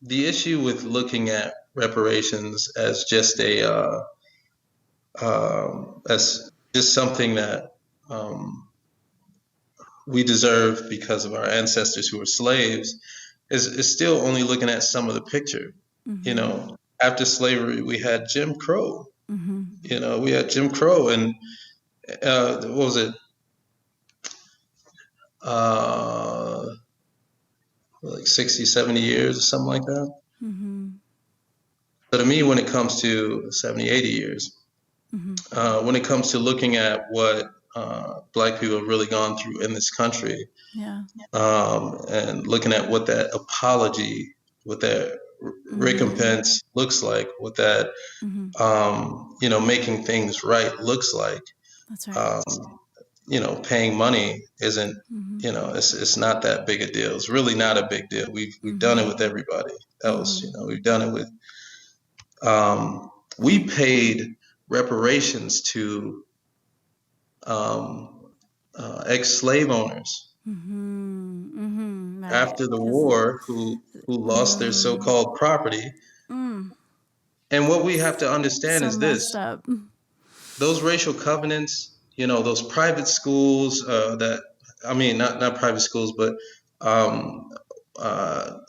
the issue with looking at reparations as just as just something that we deserve because of our ancestors who were slaves is still only looking at some of the picture. You know, after slavery, we had Jim Crow. You know, we had Jim Crow, and what was it? Like 60, 70 years or something like that. So to me, when it comes to 70, 80 years, when it comes to looking at what Black people have really gone through in this country, and looking at what that apology, what that recompense looks like, what that, you know, making things right looks like. That's right. You know, paying money isn't, you know, it's not that big a deal. It's really not a big deal. We've done it with everybody else. You know, we've done it with. We paid reparations to ex-slave owners Right. after the war who lost their so-called property. And what we have to understand is this: up. those racial covenants, you know, those private schools that, I mean, not private schools, but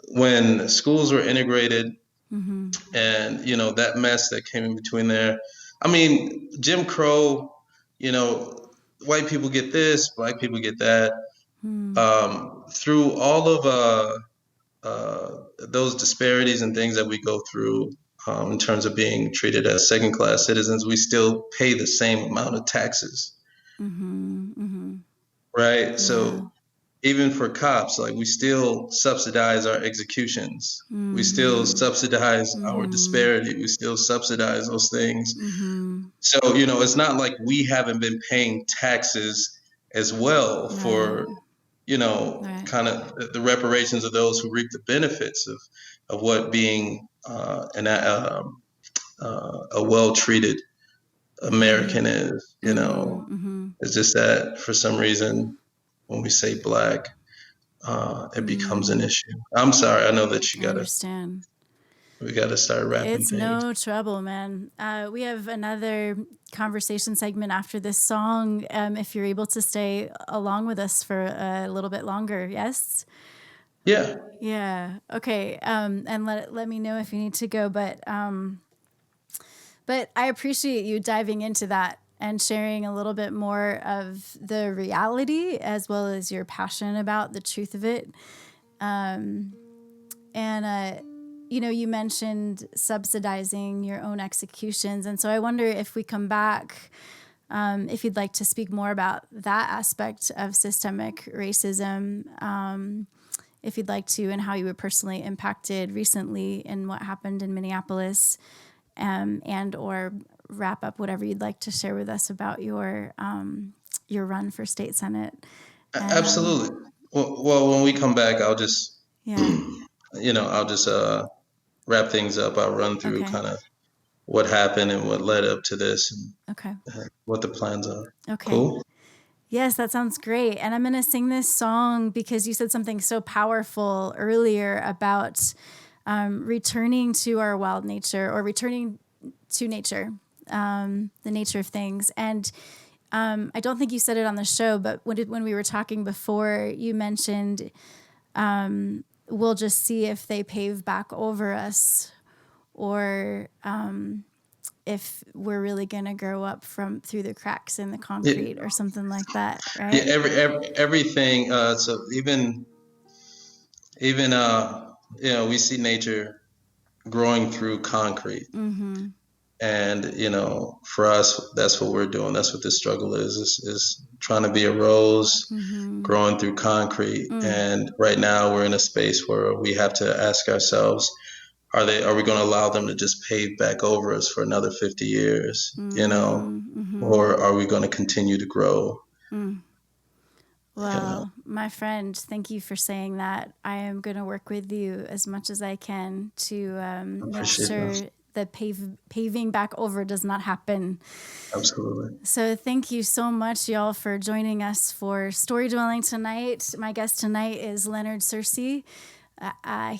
when schools were integrated, and you know, that mess that came in between there. I mean, Jim Crow, you know, white people get this, Black people get that. Through all of those disparities and things that we go through, in terms of being treated as second-class citizens, we still pay the same amount of taxes, right? So even for cops, like, we still subsidize our executions. We still subsidize our disparity. We still subsidize those things. So, you know, it's not like we haven't been paying taxes as well for, you know, kind of the reparations of those who reap the benefits of what being a well-treated American is. You know, it's just that for some reason, when we say Black, it becomes an issue. I'm sorry. I know that I understand. We got to start wrapping It's things. no trouble, man. We have another conversation segment after this song. If you're able to stay along with us for a little bit longer, yes? Yeah. Yeah. Okay. And let me know if you need to go. But I appreciate you diving into that and sharing a little bit more of the reality as well as your passion about the truth of it. You know, you mentioned subsidizing your own executions. And so I wonder if we come back, if you'd like to speak more about that aspect of systemic racism, if you'd like to, and how you were personally impacted recently in what happened in Minneapolis, and or wrap up whatever you'd like to share with us about your run for state senate. And, absolutely. Well, when we come back, I'll just, yeah. you know, I'll just wrap things up. I'll run through kind of what happened and what led up to this, and what the plans are. Okay. Cool. Yes, that sounds great. And I'm going to sing this song because you said something so powerful earlier about returning to our wild nature, or returning to nature, the nature of things. And I don't think you said it on the show, but when we were talking before, you mentioned we'll just see if they pave back over us, or if we're really going to grow up through the cracks in the Yeah, concrete or something like that, yeah. right? Everything. So even we see nature growing through concrete. And, for us, that's what we're doing. That's what this struggle is trying to be a rose growing through concrete. And right now we're in a space where we have to ask ourselves, are we going to allow them to just pave back over us for another 50 years, or are we going to continue to grow? Well, my friend, thank you for saying that. I am going to work with you as much as I can to make Appreciate sure that. the paving back over does not happen. Absolutely. So thank you so much, y'all, for joining us for Storydwelling tonight. My guest tonight is Leonard Searcy.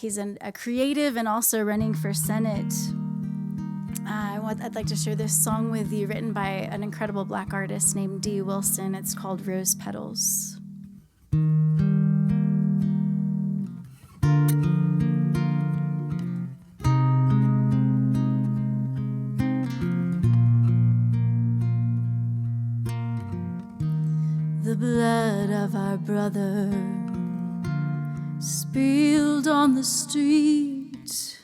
He's a creative and also running for Senate. I'd like to share this song with you, written by an incredible Black artist named Dee Wilson. It's called Rose Petals. The blood of our brother spilled on the street.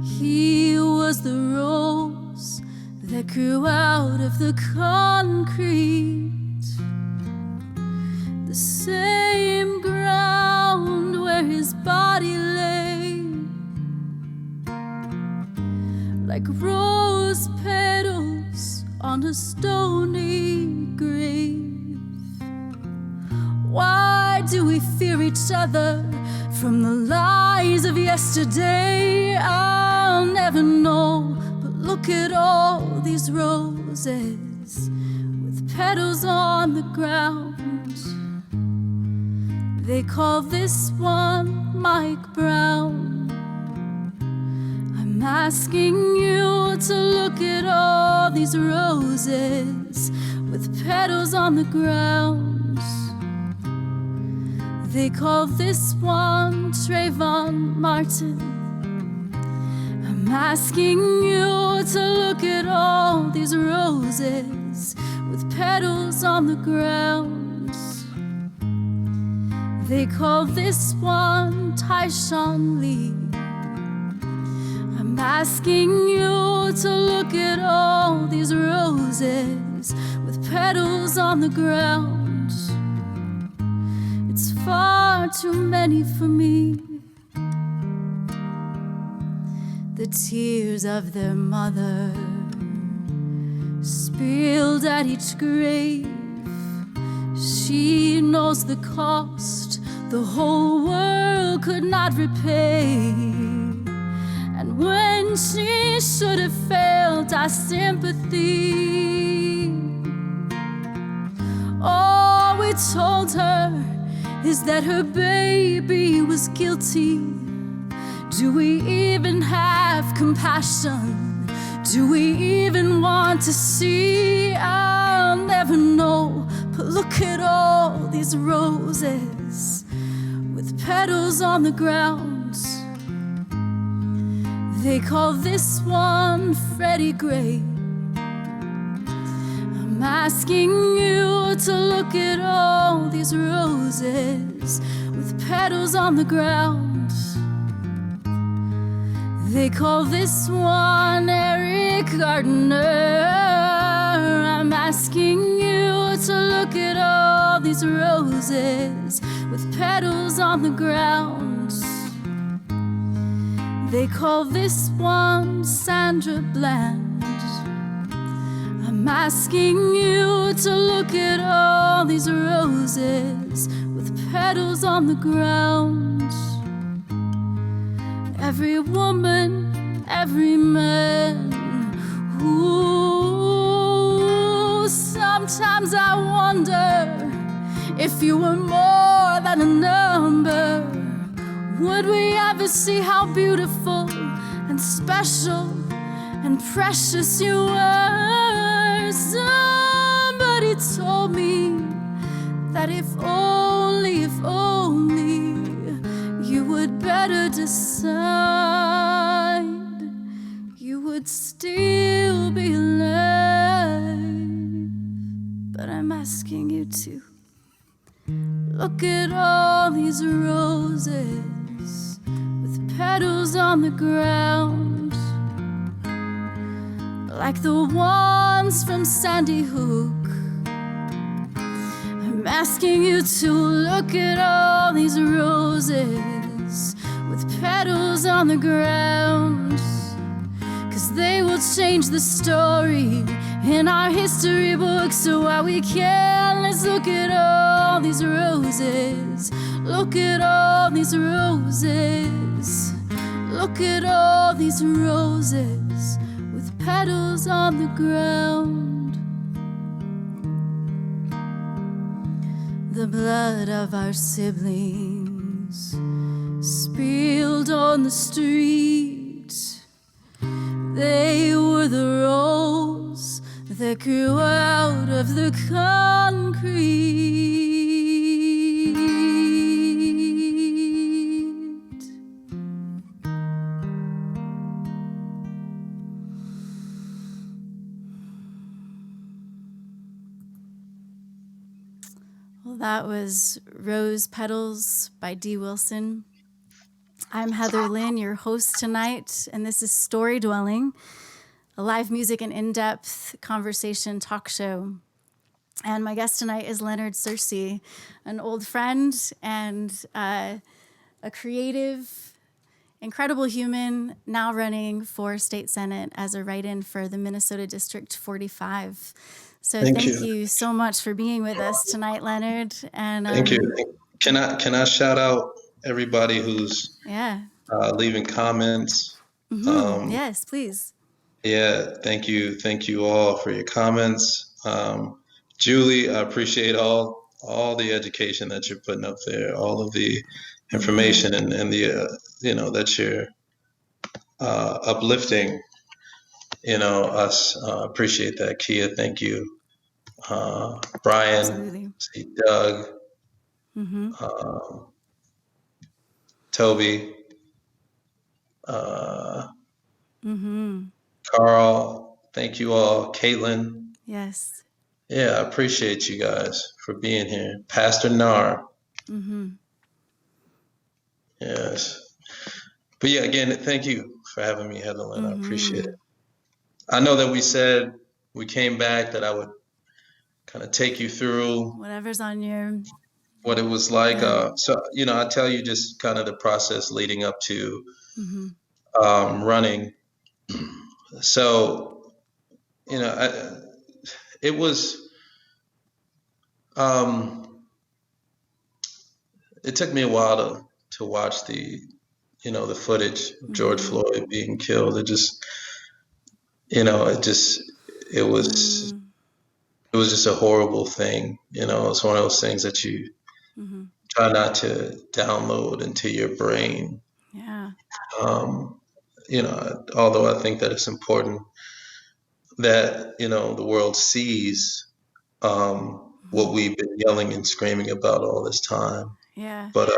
He was the rose that grew out of the concrete. The same ground where his body lay, like rose petals on a stony grave. Why do we fear each other from the lies of yesterday? I'll never know, but look at all these roses with petals on the ground. They call this one Mike Brown. I'm asking you to look at all these roses with petals on the ground. They call this one Trayvon Martin. I'm asking you to look at all these roses with petals on the ground. They call this one Tyshawn Lee. I'm asking you to look at all these roses with petals on the ground. It's far too many for me. The tears of their mother spilled at each grave. She knows the cost the whole world could not repay. And when she should have felt our sympathy, all we told her is that her baby was guilty. Do we even have compassion? Do we even want to see? I'll never know, but look at all these roses with petals on the ground. They call this one Freddie Gray. I'm asking you to look at all these roses with petals on the ground. They call this one Eric Gardner. I'm asking you to look at all these roses with petals on the ground. They call this one Sandra Bland. I'm asking you to look at all these roses with petals on the ground. Every woman, every man. Ooh, sometimes I wonder if you were more than a number. Would we ever see how beautiful and special and precious you were? Somebody told me that if only you would better decide, you would still but I'm asking you to look at all these roses with petals on the ground, like the ones from Sandy Hook. I'm asking you to look at all these roses with petals on the ground, 'cause they will change the story in our history books. So while we can, let's look at all these roses. Look at all these roses. Look at all these roses with petals on the ground. The blood of our siblings spilled on the street. They were the rose that grew out of the concrete. Well, that was Rose Petals by D. Wilson. I'm Heatherlyn, your host tonight, and this is Storydwelling, a live music and in-depth conversation talk show. And my guest tonight is Leonard Searcy, an old friend and a creative, incredible human, now running for state senate as a write-in for the Minnesota District 45. So thank you so much for being with us tonight, Leonard. And thank you. Can I shout out everybody who's leaving comments? Yes, please. Yeah, thank you all for your comments. Julie, I appreciate all the education that you're putting up there, all of the information and the that you're uplifting us. Appreciate that. Kia, thank you. Brian, absolutely. See Doug, Toby, Carl, thank you all. Caitlin. Yes. Yeah, I appreciate you guys for being here. Pastor Nar. Yes. But yeah, again, thank you for having me, Heatherlyn. I appreciate it. I know that we said we came back that I would kind of take you through whatever's on your what it was like. So, I tell you just kind of the process leading up to running. So, it was, it took me a while to watch the footage of George Floyd being killed. It just, it was just a horrible thing. It's one of those things that you try not to download into your brain. Yeah. Although I think that it's important that, the world sees what we've been yelling and screaming about all this time. Yeah. But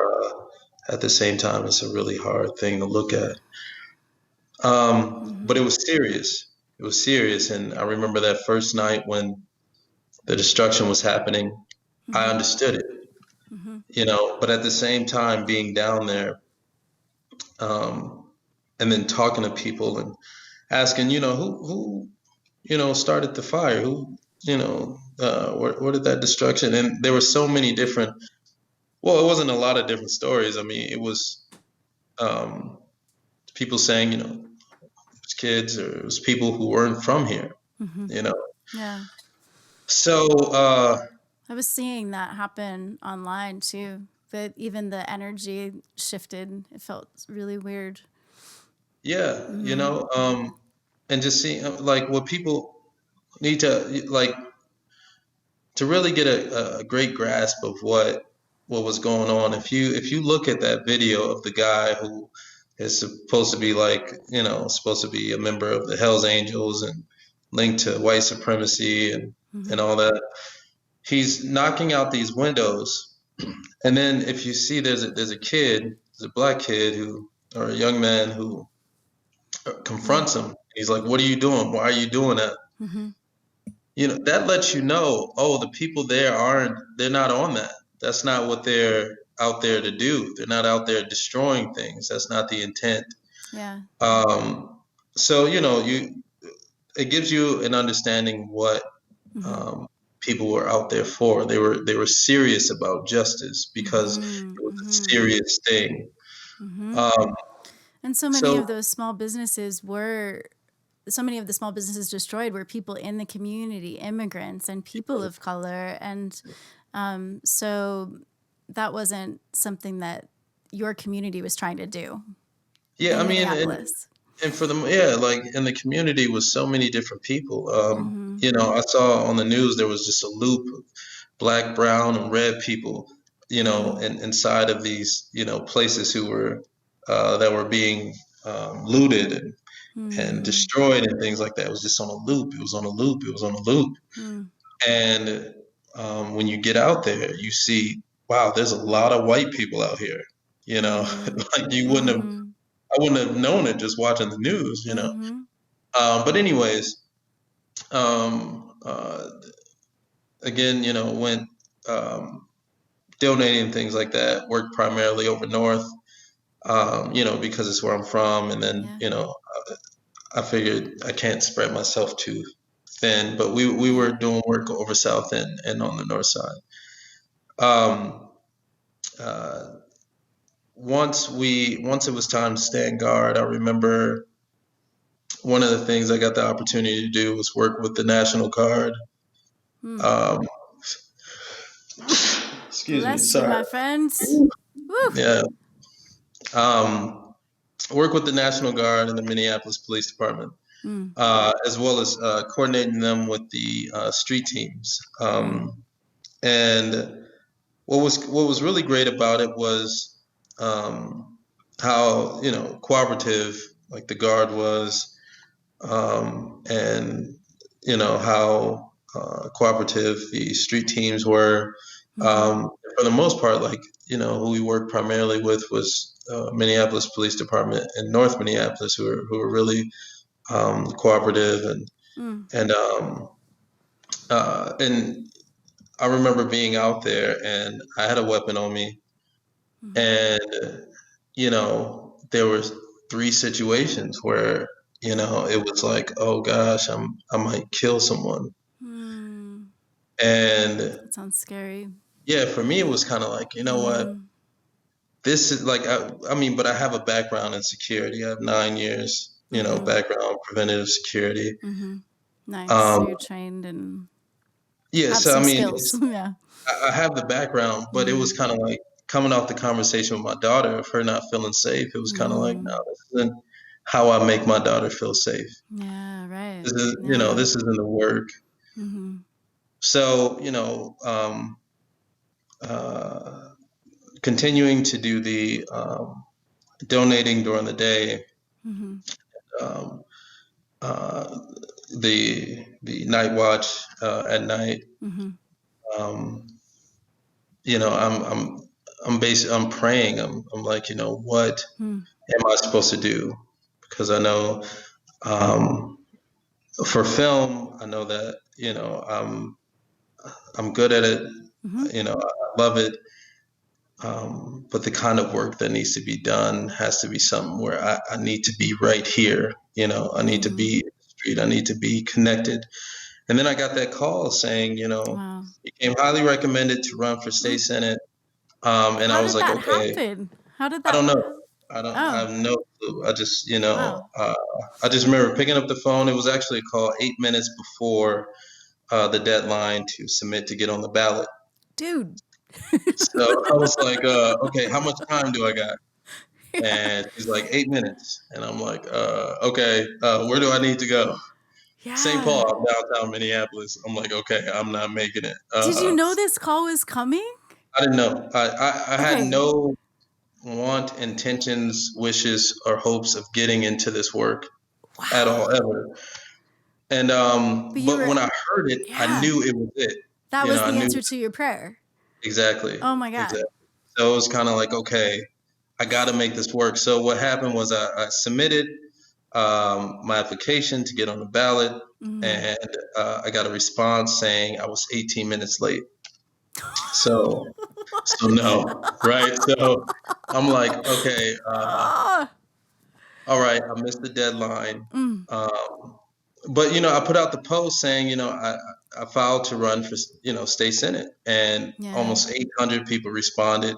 at the same time, it's a really hard thing to look at. But it was serious. It was serious. And I remember that first night when the destruction was happening, I understood it, but at the same time being down there, and then talking to people and asking, who started the fire? Who, where did that destruction? And there were so many different, it wasn't a lot of different stories. I mean, it was people saying, it was kids or it was people who weren't from here, Yeah. So I was seeing that happen online too, but even the energy shifted. It felt really weird. Yeah, and just seeing what people need to to really get a great grasp of what was going on. If you look at that video of the guy who is supposed to be supposed to be a member of the Hells Angels and linked to white supremacy and all that, he's knocking out these windows, and then if you see there's a black kid or a young man who confronts him. He's like, "What are you doing? Why are you doing that?" that lets you know, oh, the people there they're not on that. That's not what they're out there to do. They're not out there destroying things. That's not the intent. Yeah. So, it gives you an understanding what people were out there for. They were serious about justice because it was a serious thing. Um, And so many so of the small businesses destroyed were people in the community, immigrants and people of color. And so that wasn't something that your community was trying to do yeah, in I mean, Minneapolis. and for them, yeah, like in the community was so many different people. I saw on the news there was just a loop of black, brown, and red people, inside of these, places who were that were being looted and destroyed and things like that. It was just on a loop. It was on a loop. It was on a loop. And when you get out there, you see, wow, there's a lot of white people out here. Like I wouldn't have known it just watching the news. But anyways, again, went donating things like that. Worked primarily over north, because it's where I'm from, and then I figured I can't spread myself too thin, but we were doing work over south and on the north side. Once it was time to stand guard, I remember one of the things I got the opportunity to do was work with the National Guard. Excuse me, Bless sorry. you, my friends. Yeah. Work with the National Guard and the Minneapolis Police Department, as well as coordinating them with the street teams. And what was really great about it was how cooperative like the Guard was, and how cooperative the street teams were. For the most part, like who we worked primarily with was Minneapolis Police Department and North Minneapolis, who were really cooperative and I remember being out there and I had a weapon on me, and there were 3 situations where it was like, oh gosh, I might kill someone, and That sounds scary. yeah, for me it was kind of like, what, this is like, I mean, but I have a background in security. I have 9 years, background in preventative security. Nice. So you're trained and Yeah, have so I some mean, skills. Yeah. I have the background, but it was kind of like coming off the conversation with my daughter of her not feeling safe. It was kind of like, no, this isn't how I make my daughter feel safe. Yeah, right. This is, this isn't the work. So, continuing to do the donating during the day, the night watch at night. I'm praying. I'm like, what am I supposed to do? Because I know for film, I know that I'm good at it. I love it. But the kind of work that needs to be done has to be something where I need to be right here. I need to be in the street. I need to be connected. And then I got that call saying, Wow. you came highly recommended to run for state senate. And I was like, okay, happen? How did that I don't know. I have no clue. I just, I just remember picking up the phone. It was actually a call 8 minutes before the deadline to submit to get on the ballot. Dude. So I was like, okay, how much time do I got? And she's like, 8 minutes. And I'm like, okay, where do I need to go? Yeah. St. Paul, downtown Minneapolis. I'm like, okay, I'm not making it. Did you know this call was coming? I didn't know. I had no want, intentions, wishes, or hopes of getting into this work at all, ever. And but when I heard it, I knew it was it. That was the answer to your prayer. Exactly. Oh my God. Exactly. So it was kind of like, okay, I got to make this work. So what happened was I submitted. my application to get on the ballot, Mm-hmm. and I got a response saying I was 18 minutes late. So no, right? So I'm like, okay, Ah. all right, I missed the deadline. Mm. But I put out the post saying, I filed to run for, state senate, and Yeah. almost 800 people responded.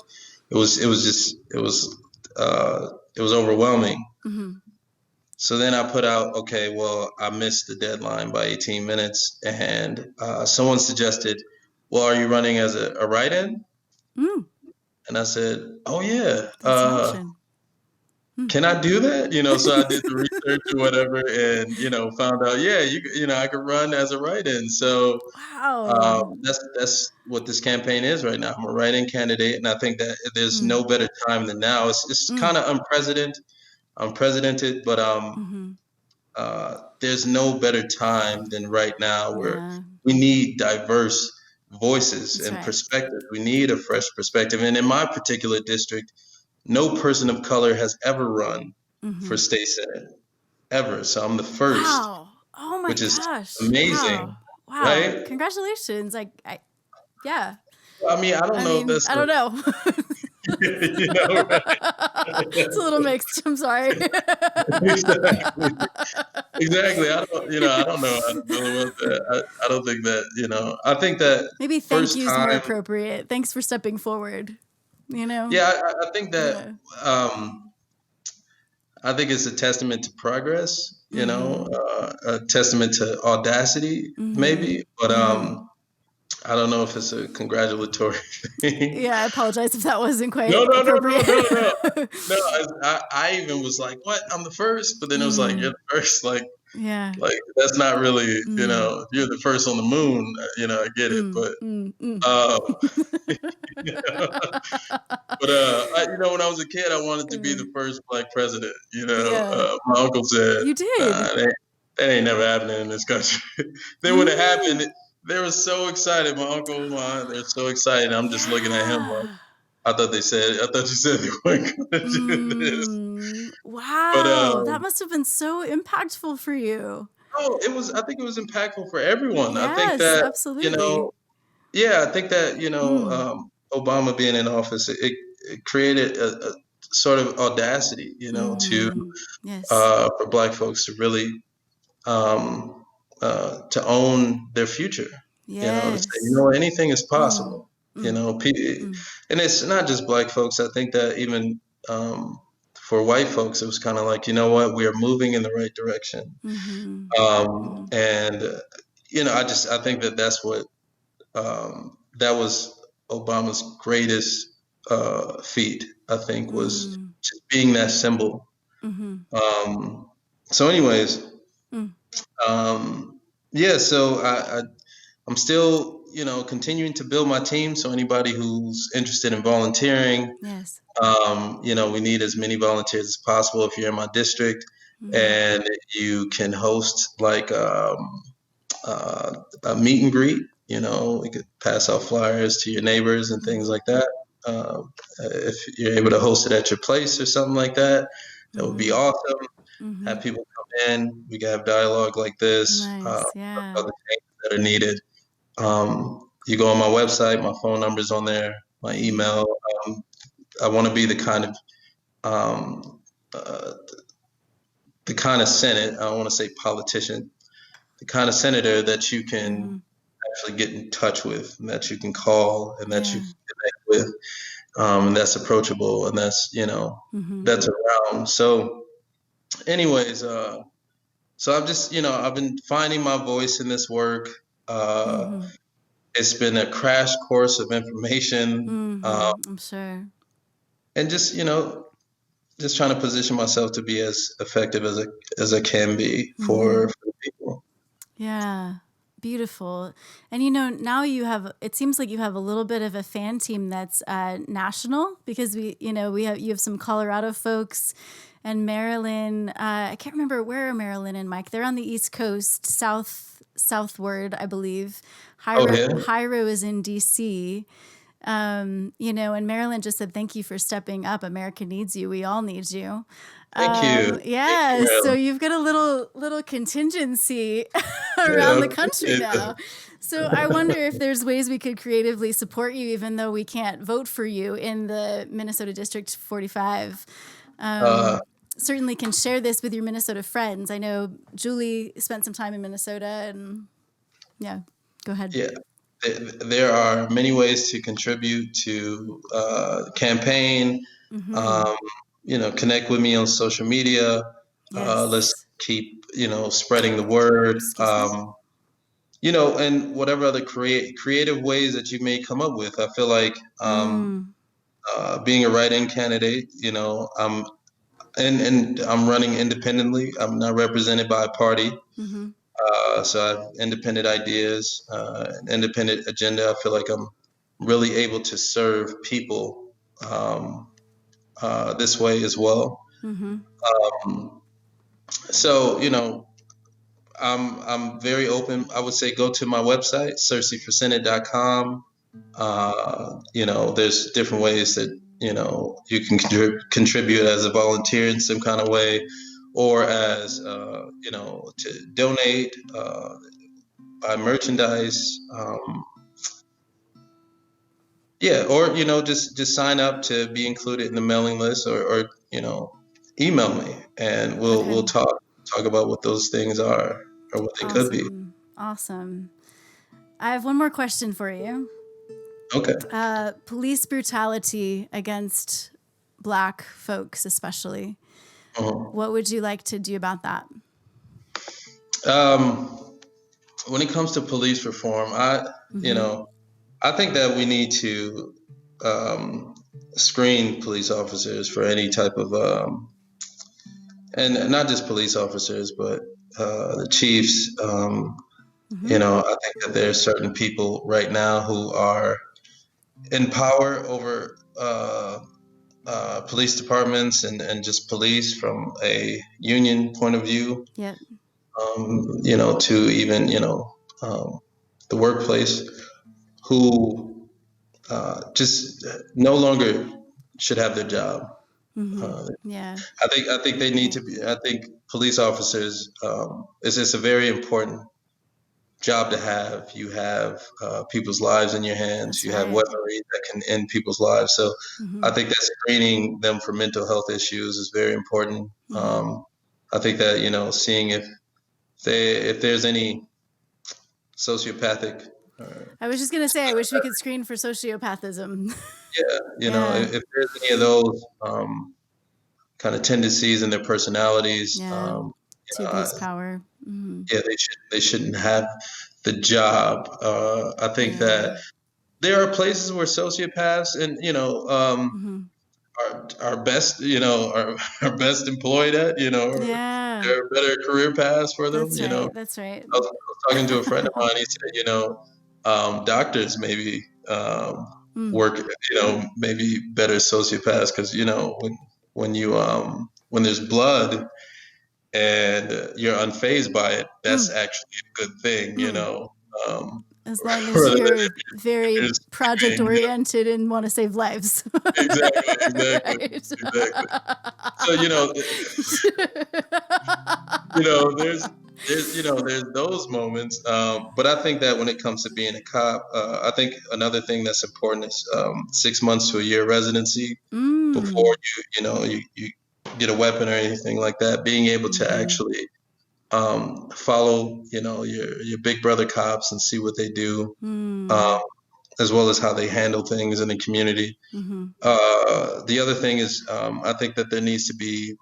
It was overwhelming. Mm-hmm. So then I put out, okay, well, I missed the deadline by 18 minutes, and someone suggested, well, are you running as a write-in? Mm. And I said, oh yeah, That's an option. can I do that? So I did the research or whatever, and found out, yeah, I could run as a write-in. So Wow. that's what this campaign is right now. I'm a write-in candidate, and I think that there's Mm. no better time than now. It's kind of unprecedented, but Mm-hmm. there's no better time than right now, where Yeah. we need diverse voices That's and right. perspectives. We need a fresh perspective. And in my particular district, no person of color has ever run Mm-hmm. for state senate, ever. So I'm the first, Wow. Oh my which is gosh. amazing, Wow. right? Congratulations. Yeah. I mean, I don't know if that's I don't know. right? It's a little mixed. I'm sorry. Exactly. I don't know how to deal with that. I don't think that, I think that Maybe thank first you's more time, appropriate. Thanks for stepping forward. yeah, I think that, Yeah. I think it's a testament to progress, Mm-hmm. a testament to audacity, Mm-hmm. maybe, but, Mm-hmm. I don't know if it's a congratulatory thing. Yeah, I apologize if that wasn't quite No. appropriate. No, I even was like, what? I'm the first? But then it was like, you're the first. Yeah. Like that's not really, if you're the first on the moon, I get it. But, when I was a kid, I wanted to be the first Black president. Yeah. My uncle said, You did. that ain't never happening in this country. Then when it happened, they were so excited. My uncle, they're so excited. I'm just looking at him like, I thought you said they weren't going to do this. Wow. But That must have been so impactful for you. oh, I think it was impactful for everyone. I think Yes, that, absolutely. yeah, I think that, Obama being in office, it created a sort of audacity, to Yes. for Black folks to really to own their future. To say, anything is possible. And it's not just Black folks. I think that even for white folks, it was kind of like, what, we are moving in the right direction. And I think that that's what that was Obama's greatest feat. I think was just being that symbol. So, anyways, yeah. So I'm still, continuing to build my team. So anybody who's interested in volunteering, Yes. We need as many volunteers as possible if you're in my district, and you can host like a meet and greet. We could pass out flyers to your neighbors and things like that. If you're able to host it at your place or something like that, that would be awesome. Have people come in. We can have dialogue like this. Nice. Yeah. Other things that are needed. You go on my website. My phone number's on there. My email. I want to be the kind of Senate. I don't want to say politician. The kind of senator that you can actually get in touch with, and that you can call, and that you can connect with, and that's approachable, and that's that's around. So, anyways, so I've just I've been finding my voice in this work. It's been a crash course of information. I'm sure. And just just trying to position myself to be as effective as I can be for people. Yeah. Beautiful. And now it seems like you have a little bit of a fan team that's national, because you have some Colorado folks and Maryland. I can't remember where Maryland and Mike. They're on the East Coast, southward, I believe. Hyro is in DC. And Maryland just said, thank you for stepping up. America needs you. We all need you. Thank you. Thank you, Yeah, so Marilyn. you've got a little contingency Yeah, around I the country appreciate now. So I wonder if there's ways we could creatively support you, even though we can't vote for you in the Minnesota District 45. Uh, Certainly can share this with your Minnesota friends. I know Julie spent some time in Minnesota, and yeah, go ahead. yeah, there are many ways to contribute to campaign. Um, connect with me on social media. Let's Yes. keep, spreading the word. Excuse me. And whatever other creative ways that you may come up with. I feel like being a write-in candidate, and I'm running independently. I'm not represented by a party. So I have independent ideas, independent agenda. I feel like I'm really able to serve people this way as well. So, I'm very open. I would say go to my website, searcyforsenate.com. There's different ways that, you can contribute as a volunteer in some kind of way, or as, to donate, buy merchandise. Or, just sign up to be included in the mailing list, or email me, and we'll talk about what those things are, or what they could be. Awesome. I have one more question for you. Okay. Police brutality against Black folks, especially. What would you like to do about that? When it comes to police reform, I think that we need to screen police officers for any type of, and not just police officers, but the chiefs. I think that there are certain people right now who are in power over police departments and just police from a union point of view. Yep. To even the workplace, who just no longer should have their job. Yeah. I think they need to be. I think police officers is just a very important job to have. You have people's lives in your hands. That's you have right. weaponry that can end people's lives. So I think that screening them for mental health issues is very important. I think that seeing if there's any sociopathic. I was just gonna say, I wish we could screen for sociopathism. If there's any of those kind of tendencies in their personalities, to abuse power. they shouldn't have the job. I think that there are places where sociopaths and are best are best employed at, there are better career paths for them. That's right. I was talking to a friend of mine. He said, doctors maybe work, maybe better sociopaths, because when there's blood and you're unfazed by it, that's actually a good thing. As long as you're very project oriented and want to save lives. Exactly. Right. So there's those moments. But I think that when it comes to being a cop, I think another thing that's important is 6 months to a year residency before you get a weapon or anything like that. Being able to actually follow your big brother cops and see what they do, as well as how they handle things in the community. The other thing is, I think that there needs to be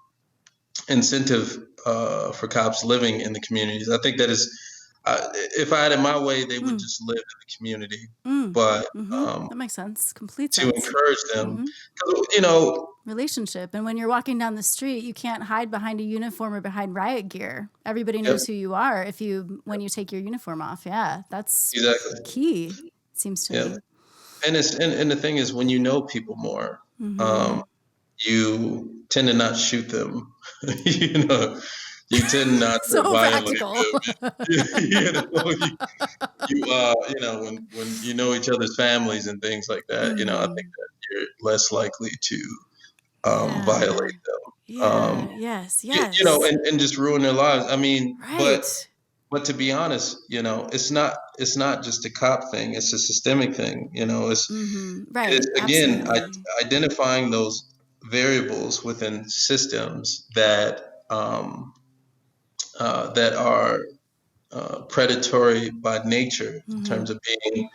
incentive for cops living in the communities. I think that is, if I had it my way, they would just live in the community. But that makes sense. Complete to sense. encourage them, 'cause, relationship. And when you're walking down the street, you can't hide behind a uniform or behind riot gear. Everybody knows who you are when you take your uniform off. Yeah, that's exactly key, it seems to me. And the thing is, when you know people more, you tend to not shoot them. You tend not to So violate practical. them. When you know each other's families and things like that, I think that you're less likely to violate them. Yes. And just ruin their lives. I mean, Right. but to be honest, it's not just a cop thing. It's a systemic thing. Right. It's again Absolutely. identifying those variables within systems that are predatory by nature in terms of being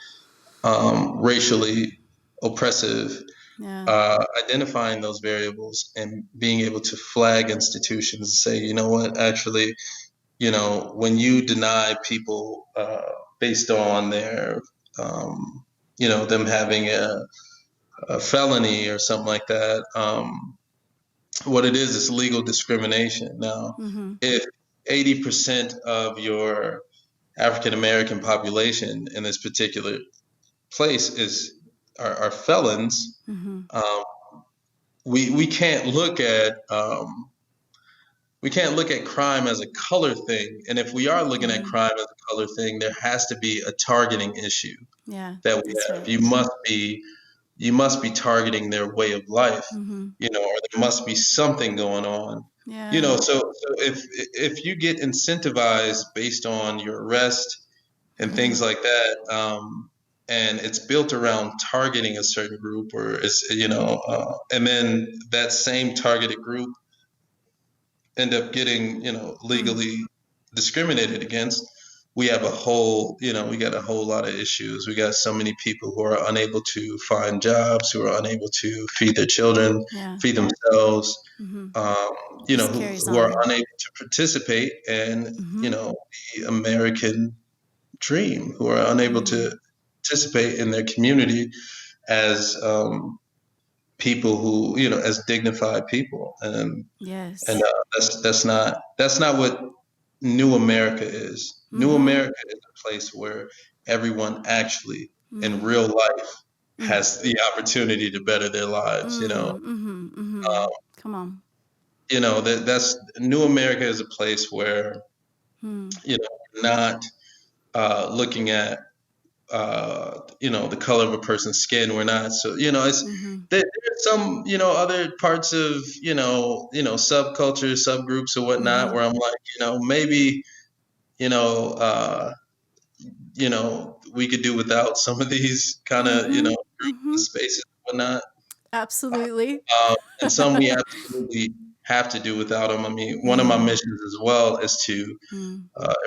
racially oppressive. Identifying those variables and being able to flag institutions and say, you know what, actually, when you deny people based on their, them having a felony or something like that, what it is legal discrimination. Now, if 80% of your African American population in this particular place are felons, we can't look at crime as a color thing. And if we are looking at crime as a color thing, there has to be a targeting issue that we have. Right. You must be targeting their way of life, or there must be something going on. So if you get incentivized based on your arrest and things like that, and it's built around targeting a certain group, or and then that same targeted group end up getting, legally discriminated against, we have we got a whole lot of issues. We got so many people who are unable to find jobs, who are unable to feed their children, feed themselves, who are unable to participate in, the American dream, who are unable to participate in their community as people who, as dignified people. And that's not what New America is. New America is a place where everyone actually in real life has the opportunity to better their lives. Come on. That's New America is a place where not looking at the color of a person's skin. We're not. So it's there's some other parts of subcultures, subgroups, or whatnot, where I'm like, maybe we could do without some of these kind of spaces and whatnot. Absolutely. And some we absolutely have to do without them. I mean, one of my missions as well is to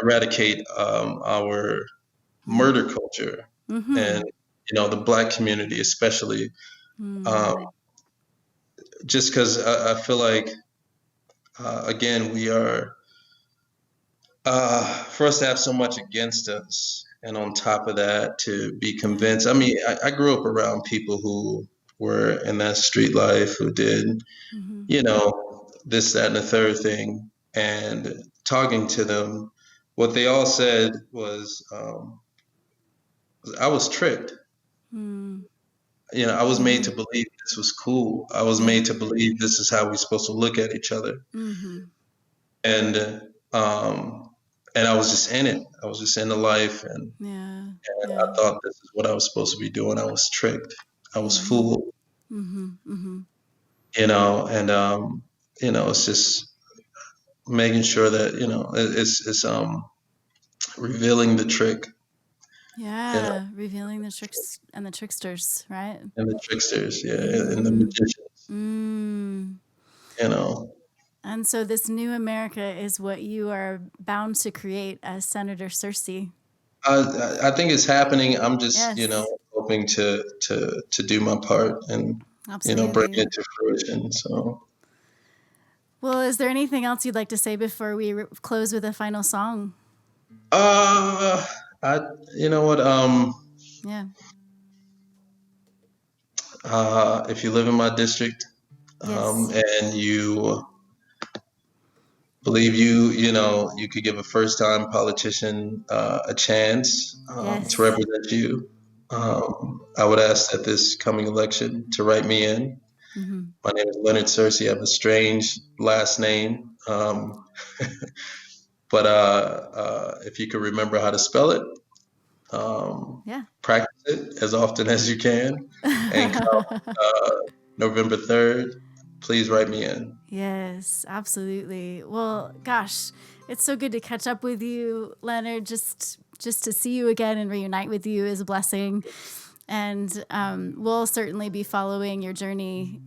eradicate our murder culture, and the Black community especially, just because I feel like again, we are for us to have so much against us, and on top of that to be convinced. I mean, I grew up around people who were in that street life, who did this, that, and the third thing, and talking to them, what they all said was, I was tricked. I was made to believe this was cool. I was made to believe this is how we're supposed to look at each other. And I was just in it. I was just in the life, and I thought this is what I was supposed to be doing. I was tricked. I was fooled. And it's just making sure that it's revealing the trick. Revealing the tricks and the tricksters, right? And the tricksters, and the magicians. And so this new America is what you are bound to create as Senator Searcy. I think it's happening. I'm just, hoping to do my part and, bring it to fruition. So. Well, is there anything else you'd like to say before we close with a final song? You know what? If you live in my district, and you believe you could give a first-time politician a chance to represent you, I would ask that this coming election to write me in. My name is Leonard Searcy. I have a strange last name, but if you could remember how to spell it, practice it as often as you can, and come November 3rd, please write me in. Yes, absolutely. Well, gosh, it's so good to catch up with you, Leonard. Just to see you again and reunite with you is a blessing. And we'll certainly be following your journey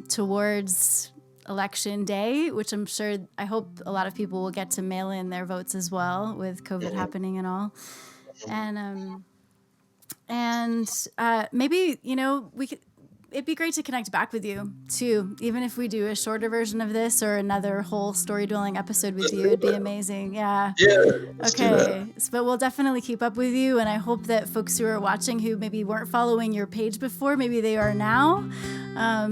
towards election day, which I hope a lot of people will get to mail in their votes as well with COVID happening and all. And maybe, it'd be great to connect back with you too. Even if we do a shorter version of this or another whole Storydwelling episode with you, it'd be amazing. Yeah. Yeah. Let's do that. Okay. But we'll definitely keep up with you. And I hope that folks who are watching who maybe weren't following your page before, maybe they are now.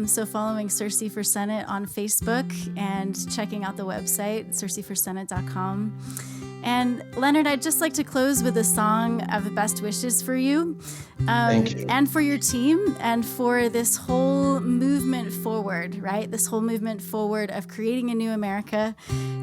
So following Searcy for Senate on Facebook and checking out the website, searcyforsenate.com. And Leonard, I'd just like to close with a song of best wishes for you, Thank you. and for your team and for this whole movement forward, right? This whole movement forward of creating a new America,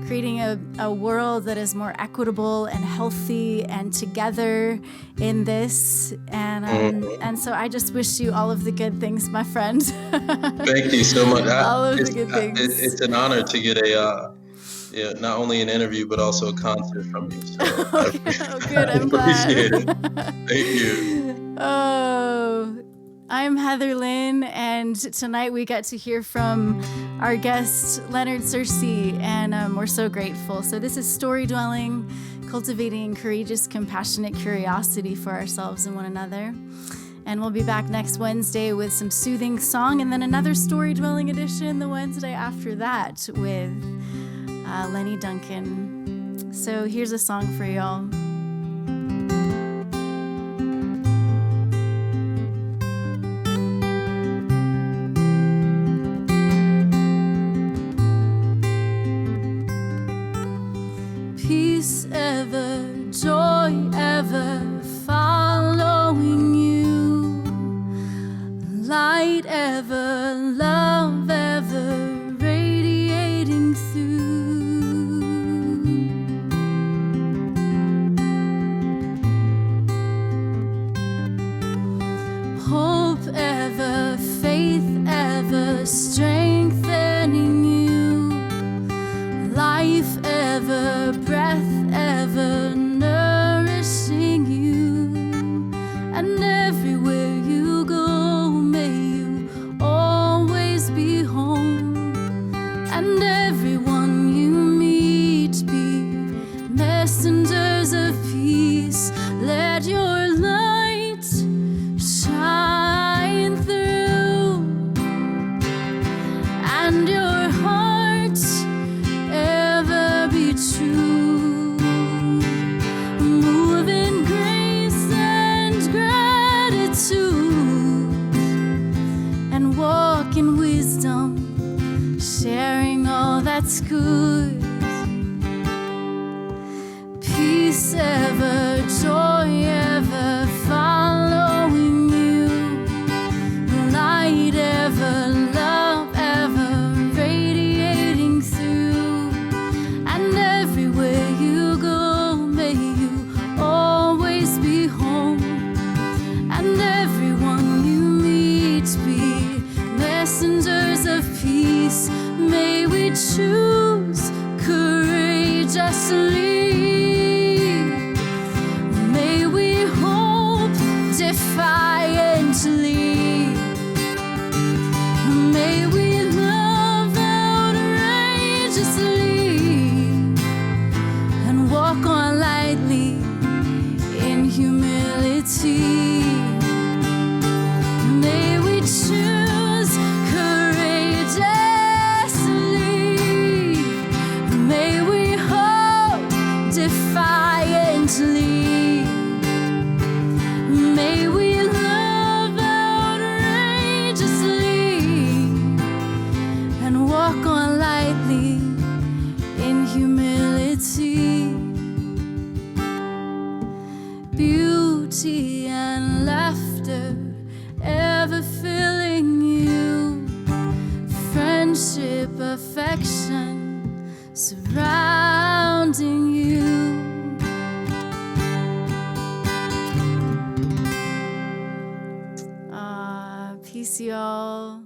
creating a world that is more equitable and healthy and together in this. And so I just wish you all of the good things, my friend. Thank you so much. All of the good things. It's an honor to get not only an interview, but also a concert from you. So Good. I'm glad. Appreciate it. Thank you. Oh, I'm Heatherlyn, and tonight we got to hear from our guest, Leonard Searcy, and we're so grateful. So this is Storydwelling, cultivating courageous, compassionate curiosity for ourselves and one another. And we'll be back next Wednesday with some soothing song, and then another Storydwelling edition the Wednesday after that with Lenny Duncan. So here's a song for y'all. Peace ever, joy ever following you, light ever, love ever radiating through. Hope ever, faith ever, strengthening you. Life ever, breath ever, nourishing you. And everywhere you go, may you always be home. And everyone you meet be messengers of peace. Let your light shine through, and your heart ever be true. Move in grace and gratitude, and walk in wisdom, sharing all that's good. Peace ever, joy ever following you, light ever, love ever radiating through. And everywhere you go, may you always be home. And everyone you meet be messengers of peace. May we choose courageously. May we hope defiantly. May we love outrageously and walk on lightly in humility. May we choose courageously. May we hope defiantly. May we love outrageously and walk on lightly in humility. Beauty and laughter ever filling you. Friendship, affection surrounding you. Peace, y'all.